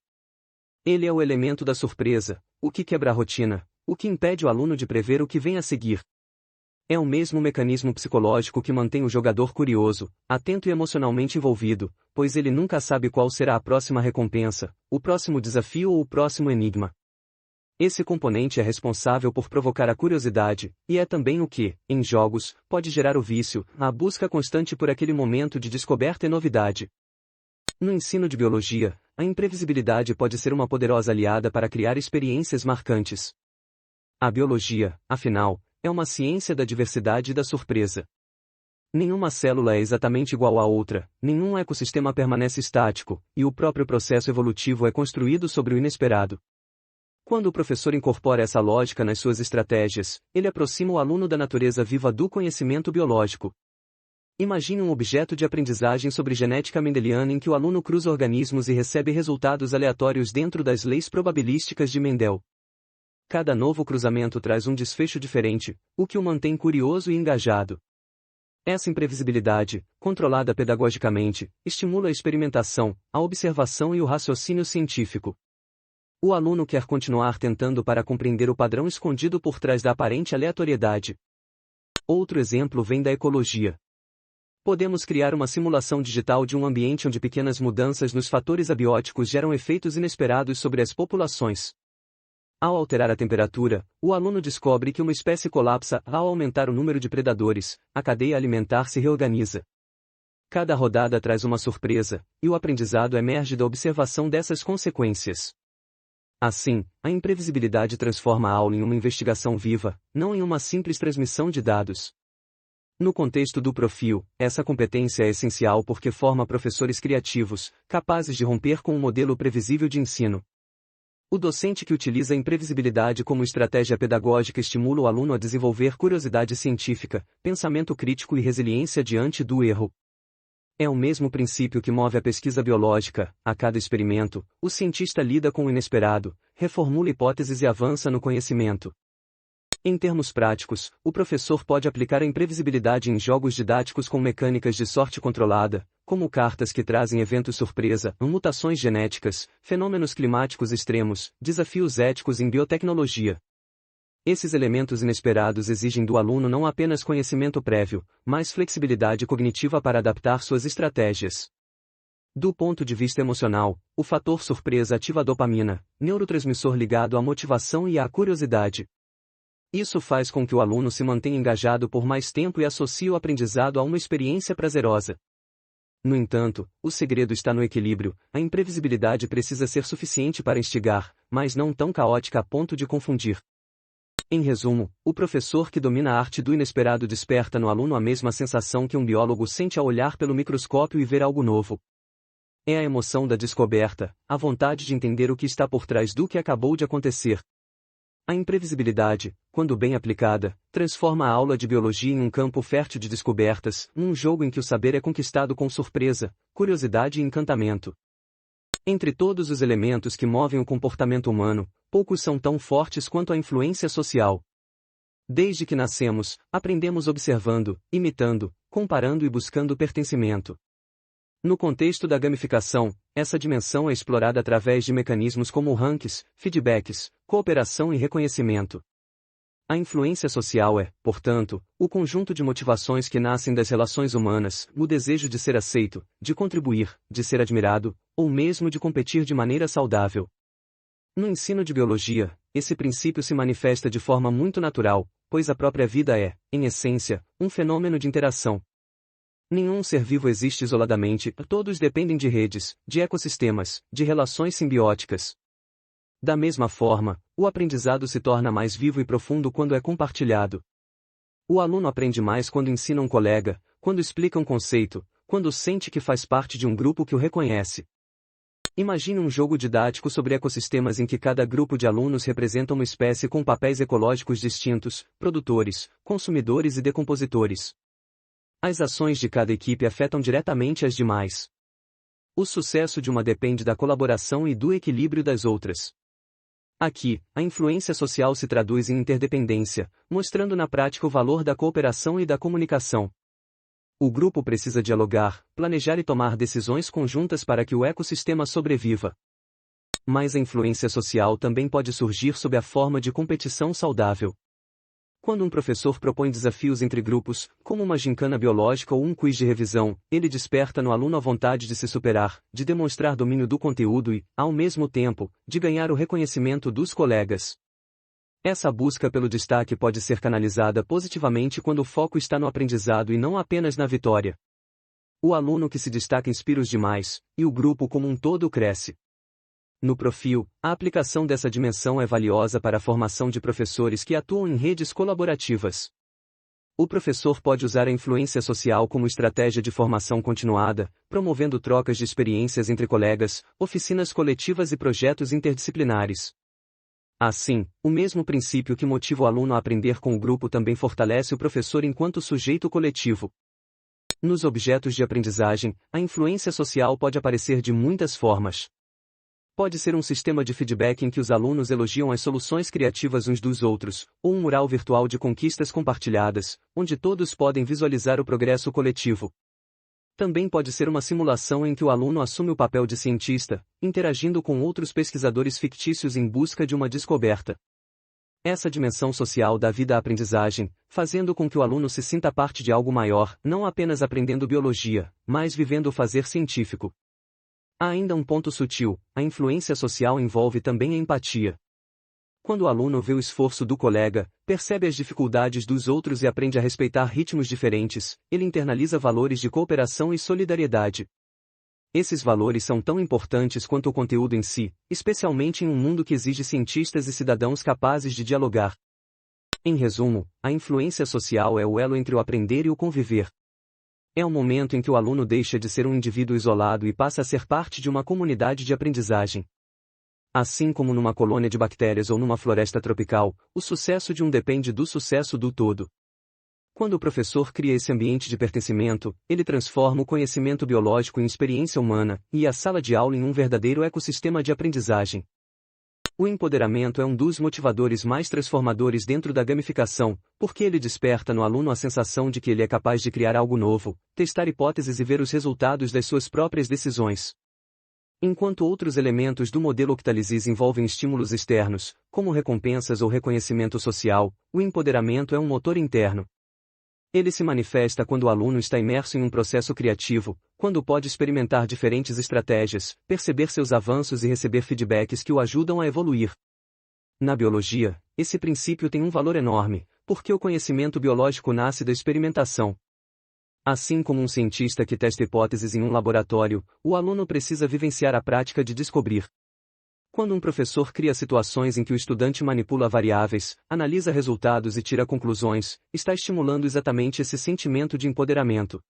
Ele é o elemento da surpresa, o que quebra a rotina, o que impede o aluno de prever o que vem a seguir. É o mesmo mecanismo psicológico que mantém o jogador curioso, atento e emocionalmente envolvido, pois ele nunca sabe qual será a próxima recompensa, o próximo desafio ou o próximo enigma. Esse componente é responsável por provocar a curiosidade, e é também o que, em jogos, pode gerar o vício, a busca constante por aquele momento de descoberta e novidade. No ensino de biologia, a imprevisibilidade pode ser uma poderosa aliada para criar experiências marcantes. A biologia, afinal, é uma ciência da diversidade e da surpresa. Nenhuma célula é exatamente igual à outra, nenhum ecossistema permanece estático, e o próprio processo evolutivo é construído sobre o inesperado. Quando o professor incorpora essa lógica nas suas estratégias, ele aproxima o aluno da natureza viva do conhecimento biológico. Imagine um objeto de aprendizagem sobre genética mendeliana em que o aluno cruza organismos e recebe resultados aleatórios dentro das leis probabilísticas de Mendel. Cada novo cruzamento traz um desfecho diferente, o que o mantém curioso e engajado. Essa imprevisibilidade, controlada pedagogicamente, estimula a experimentação, a observação e o raciocínio científico. O aluno quer continuar tentando para compreender o padrão escondido por trás da aparente aleatoriedade. Outro exemplo vem da ecologia. Podemos criar uma simulação digital de um ambiente onde pequenas mudanças nos fatores abióticos geram efeitos inesperados sobre as populações. Ao alterar a temperatura, o aluno descobre que uma espécie colapsa. Ao aumentar o número de predadores, a cadeia alimentar se reorganiza. Cada rodada traz uma surpresa, e o aprendizado emerge da observação dessas consequências. Assim, a imprevisibilidade transforma a aula em uma investigação viva, não em uma simples transmissão de dados. No contexto do Profil, essa competência é essencial porque forma professores criativos, capazes de romper com o modelo previsível de ensino. O docente que utiliza a imprevisibilidade como estratégia pedagógica estimula o aluno a desenvolver curiosidade científica, pensamento crítico e resiliência diante do erro. É o mesmo princípio que move a pesquisa biológica. A cada experimento, o cientista lida com o inesperado, reformula hipóteses e avança no conhecimento. Em termos práticos, o professor pode aplicar a imprevisibilidade em jogos didáticos com mecânicas de sorte controlada, como cartas que trazem eventos surpresa, mutações genéticas, fenômenos climáticos extremos, desafios éticos em biotecnologia. Esses elementos inesperados exigem do aluno não apenas conhecimento prévio, mas flexibilidade cognitiva para adaptar suas estratégias. Do ponto de vista emocional, o fator surpresa ativa a dopamina, neurotransmissor ligado à motivação e à curiosidade. Isso faz com que o aluno se mantenha engajado por mais tempo e associe o aprendizado a uma experiência prazerosa. No entanto, o segredo está no equilíbrio. A imprevisibilidade precisa ser suficiente para instigar, mas não tão caótica a ponto de confundir. Em resumo, o professor que domina a arte do inesperado desperta no aluno a mesma sensação que um biólogo sente ao olhar pelo microscópio e ver algo novo. É a emoção da descoberta, a vontade de entender o que está por trás do que acabou de acontecer. A imprevisibilidade, quando bem aplicada, transforma a aula de biologia em um campo fértil de descobertas, num jogo em que o saber é conquistado com surpresa, curiosidade e encantamento. Entre todos os elementos que movem o comportamento humano, poucos são tão fortes quanto a influência social. Desde que nascemos, aprendemos observando, imitando, comparando e buscando pertencimento. No contexto da gamificação, essa dimensão é explorada através de mecanismos como rankings, feedbacks, cooperação e reconhecimento. A influência social é, portanto, o conjunto de motivações que nascem das relações humanas, o desejo de ser aceito, de contribuir, de ser admirado, ou mesmo de competir de maneira saudável. No ensino de biologia, esse princípio se manifesta de forma muito natural, pois a própria vida é, em essência, um fenômeno de interação. Nenhum ser vivo existe isoladamente, todos dependem de redes, de ecossistemas, de relações simbióticas. Da mesma forma, o aprendizado se torna mais vivo e profundo quando é compartilhado. O aluno aprende mais quando ensina um colega, quando explica um conceito, quando sente que faz parte de um grupo que o reconhece. Imagine um jogo didático sobre ecossistemas em que cada grupo de alunos representa uma espécie com papéis ecológicos distintos: produtores, consumidores e decompositores. As ações de cada equipe afetam diretamente as demais. O sucesso de uma depende da colaboração e do equilíbrio das outras. Aqui, a influência social se traduz em interdependência, mostrando na prática o valor da cooperação e da comunicação. O grupo precisa dialogar, planejar e tomar decisões conjuntas para que o ecossistema sobreviva. Mas a influência social também pode surgir sob a forma de competição saudável. Quando um professor propõe desafios entre grupos, como uma gincana biológica ou um quiz de revisão, ele desperta no aluno a vontade de se superar, de demonstrar domínio do conteúdo e, ao mesmo tempo, de ganhar o reconhecimento dos colegas. Essa busca pelo destaque pode ser canalizada positivamente quando o foco está no aprendizado e não apenas na vitória. O aluno que se destaca inspira os demais, e o grupo como um todo cresce. No Profil, a aplicação dessa dimensão é valiosa para a formação de professores que atuam em redes colaborativas. O professor pode usar a influência social como estratégia de formação continuada, promovendo trocas de experiências entre colegas, oficinas coletivas e projetos interdisciplinares. Assim, o mesmo princípio que motiva o aluno a aprender com o grupo também fortalece o professor enquanto sujeito coletivo. Nos objetos de aprendizagem, a influência social pode aparecer de muitas formas. Pode ser um sistema de feedback em que os alunos elogiam as soluções criativas uns dos outros, ou um mural virtual de conquistas compartilhadas, onde todos podem visualizar o progresso coletivo. Também pode ser uma simulação em que o aluno assume o papel de cientista, interagindo com outros pesquisadores fictícios em busca de uma descoberta. Essa dimensão social dá vida à aprendizagem, fazendo com que o aluno se sinta parte de algo maior, não apenas aprendendo biologia, mas vivendo o fazer científico. Há ainda um ponto sutil: a influência social envolve também a empatia. Quando o aluno vê o esforço do colega, percebe as dificuldades dos outros e aprende a respeitar ritmos diferentes, ele internaliza valores de cooperação e solidariedade. Esses valores são tão importantes quanto o conteúdo em si, especialmente em um mundo que exige cientistas e cidadãos capazes de dialogar. Em resumo, a influência social é o elo entre o aprender e o conviver. É o momento em que o aluno deixa de ser um indivíduo isolado e passa a ser parte de uma comunidade de aprendizagem. Assim como numa colônia de bactérias ou numa floresta tropical, o sucesso de um depende do sucesso do todo. Quando o professor cria esse ambiente de pertencimento, ele transforma o conhecimento biológico em experiência humana, e a sala de aula em um verdadeiro ecossistema de aprendizagem. O empoderamento é um dos motivadores mais transformadores dentro da gamificação, porque ele desperta no aluno a sensação de que ele é capaz de criar algo novo, testar hipóteses e ver os resultados das suas próprias decisões. Enquanto outros elementos do modelo Octalysis envolvem estímulos externos, como recompensas ou reconhecimento social, o empoderamento é um motor interno. Ele se manifesta quando o aluno está imerso em um processo criativo, quando pode experimentar diferentes estratégias, perceber seus avanços e receber feedbacks que o ajudam a evoluir. Na biologia, esse princípio tem um valor enorme, porque o conhecimento biológico nasce da experimentação. Assim como um cientista que testa hipóteses em um laboratório, o aluno precisa vivenciar a prática de descobrir. Quando um professor cria situações em que o estudante manipula variáveis, analisa resultados e tira conclusões, está estimulando exatamente esse sentimento de empoderamento.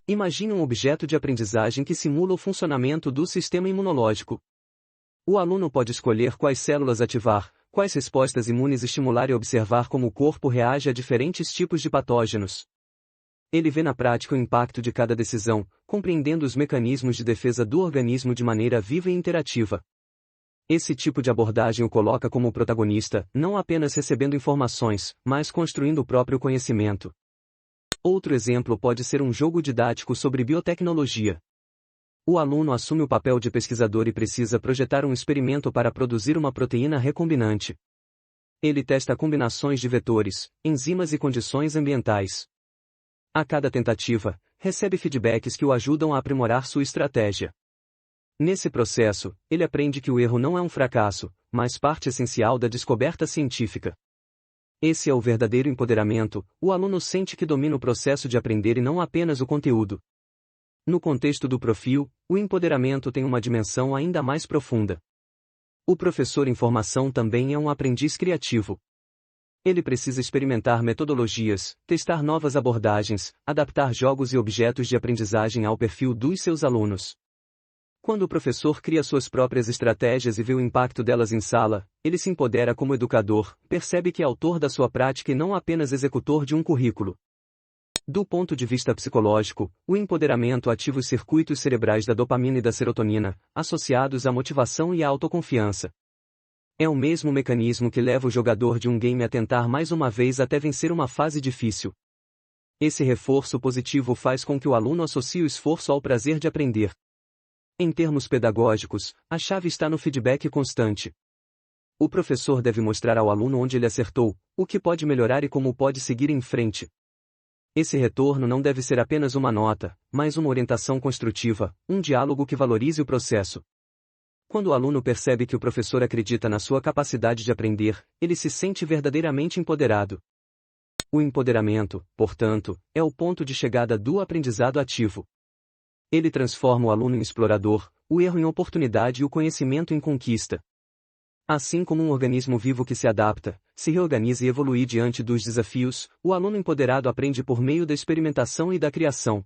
Imagine um objeto de aprendizagem que simula o funcionamento do sistema imunológico. O aluno pode escolher quais células ativar, quais respostas imunes estimular e observar como o corpo reage a diferentes tipos de patógenos. Ele vê na prática o impacto de cada decisão, compreendendo os mecanismos de defesa do organismo de maneira viva e interativa. Esse tipo de abordagem o coloca como protagonista, não apenas recebendo informações, mas construindo o próprio conhecimento. Outro exemplo pode ser um jogo didático sobre biotecnologia. O aluno assume o papel de pesquisador e precisa projetar um experimento para produzir uma proteína recombinante. Ele testa combinações de vetores, enzimas e condições ambientais. A cada tentativa, recebe feedbacks que o ajudam a aprimorar sua estratégia. Nesse processo, ele aprende que o erro não é um fracasso, mas parte essencial da descoberta científica. Esse é o verdadeiro empoderamento: o aluno sente que domina o processo de aprender e não apenas o conteúdo. No contexto do Profil, o empoderamento tem uma dimensão ainda mais profunda. O professor em formação também é um aprendiz criativo. Ele precisa experimentar metodologias, testar novas abordagens, adaptar jogos e objetos de aprendizagem ao perfil dos seus alunos. Quando o professor cria suas próprias estratégias e vê o impacto delas em sala, ele se empodera como educador, percebe que é autor da sua prática e não apenas executor de um currículo. Do ponto de vista psicológico, o empoderamento ativa os circuitos cerebrais da dopamina e da serotonina, associados à motivação e à autoconfiança. É o mesmo mecanismo que leva o jogador de um game a tentar mais uma vez até vencer uma fase difícil. Esse reforço positivo faz com que o aluno associe o esforço ao prazer de aprender. Em termos pedagógicos, a chave está no feedback constante. O professor deve mostrar ao aluno onde ele acertou, o que pode melhorar e como pode seguir em frente. Esse retorno não deve ser apenas uma nota, mas uma orientação construtiva, um diálogo que valorize o processo. Quando o aluno percebe que o professor acredita na sua capacidade de aprender, ele se sente verdadeiramente empoderado. O empoderamento, portanto, é o ponto de chegada do aprendizado ativo. Ele transforma o aluno em explorador, o erro em oportunidade e o conhecimento em conquista. Assim como um organismo vivo que se adapta, se reorganiza e evolui diante dos desafios, o aluno empoderado aprende por meio da experimentação e da criação.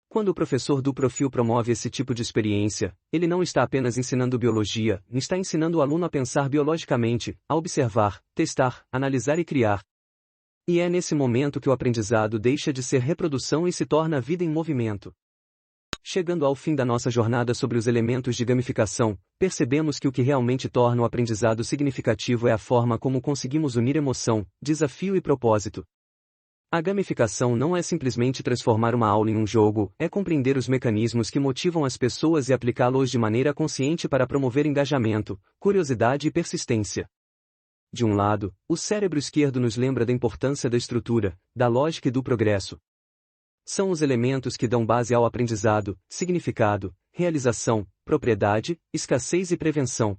Quando o professor do Profil promove esse tipo de experiência, ele não está apenas ensinando biologia, está ensinando o aluno a pensar biologicamente, a observar, testar, analisar e criar. E é nesse momento que o aprendizado deixa de ser reprodução e se torna vida em movimento. Chegando ao fim da nossa jornada sobre os elementos de gamificação, percebemos que o que realmente torna o aprendizado significativo é a forma como conseguimos unir emoção, desafio e propósito. A gamificação não é simplesmente transformar uma aula em um jogo, é compreender os mecanismos que motivam as pessoas e aplicá-los de maneira consciente para promover engajamento, curiosidade e persistência. De um lado, o cérebro esquerdo nos lembra da importância da estrutura, da lógica e do progresso. São os elementos que dão base ao aprendizado, significado, realização, propriedade, escassez e prevenção.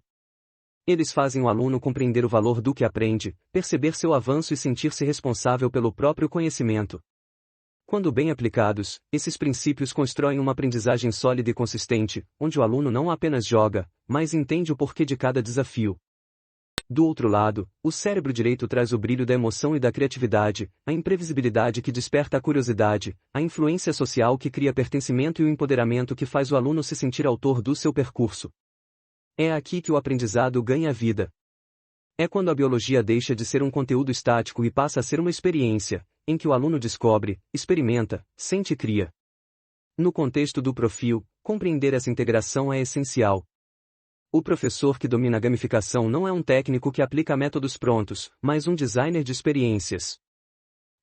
Eles fazem o aluno compreender o valor do que aprende, perceber seu avanço e sentir-se responsável pelo próprio conhecimento. Quando bem aplicados, esses princípios constroem uma aprendizagem sólida e consistente, onde o aluno não apenas joga, mas entende o porquê de cada desafio. Do outro lado, o cérebro direito traz o brilho da emoção e da criatividade, a imprevisibilidade que desperta a curiosidade, a influência social que cria pertencimento e o empoderamento que faz o aluno se sentir autor do seu percurso. É aqui que o aprendizado ganha vida. É quando a biologia deixa de ser um conteúdo estático e passa a ser uma experiência, em que o aluno descobre, experimenta, sente e cria. No contexto do Profil, compreender essa integração é essencial. O professor que domina a gamificação não é um técnico que aplica métodos prontos, mas um designer de experiências.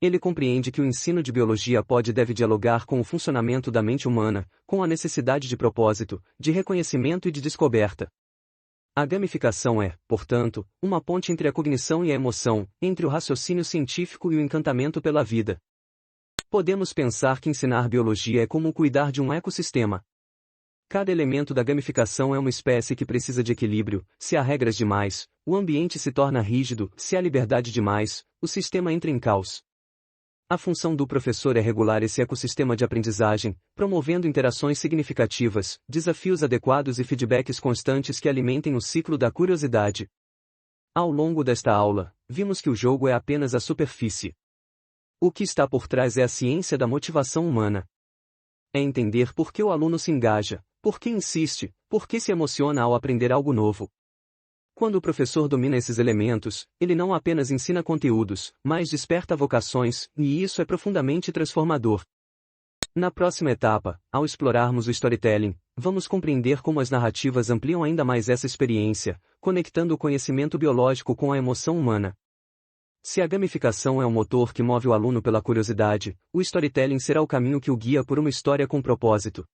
Ele compreende que o ensino de biologia pode e deve dialogar com o funcionamento da mente humana, com a necessidade de propósito, de reconhecimento e de descoberta. A gamificação é, portanto, uma ponte entre a cognição e a emoção, entre o raciocínio científico e o encantamento pela vida. Podemos pensar que ensinar biologia é como cuidar de um ecossistema. Cada elemento da gamificação é uma espécie que precisa de equilíbrio. Se há regras demais, o ambiente se torna rígido; se há liberdade demais, o sistema entra em caos. A função do professor é regular esse ecossistema de aprendizagem, promovendo interações significativas, desafios adequados e feedbacks constantes que alimentem o ciclo da curiosidade. Ao longo desta aula, vimos que o jogo é apenas a superfície. O que está por trás é a ciência da motivação humana. É entender por que o aluno se engaja, por que insiste, por que se emociona ao aprender algo novo. Quando o professor domina esses elementos, ele não apenas ensina conteúdos, mas desperta vocações, e isso é profundamente transformador. Na próxima etapa, ao explorarmos o storytelling, vamos compreender como as narrativas ampliam ainda mais essa experiência, conectando o conhecimento biológico com a emoção humana. Se a gamificação é o motor que move o aluno pela curiosidade, o storytelling será o caminho que o guia por uma história com propósito.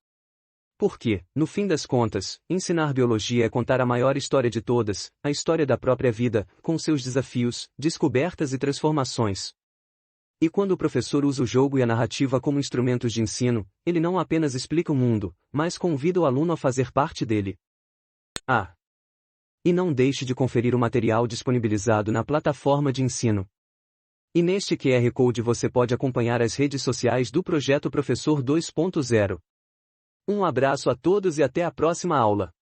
Porque, no fim das contas, ensinar biologia é contar a maior história de todas, a história da própria vida, com seus desafios, descobertas e transformações. E quando o professor usa o jogo e a narrativa como instrumentos de ensino, ele não apenas explica o mundo, mas convida o aluno a fazer parte dele. E não deixe de conferir o material disponibilizado na plataforma de ensino. E neste QR Code você pode acompanhar as redes sociais do Projeto Professor 2.0. Um abraço a todos e até a próxima aula.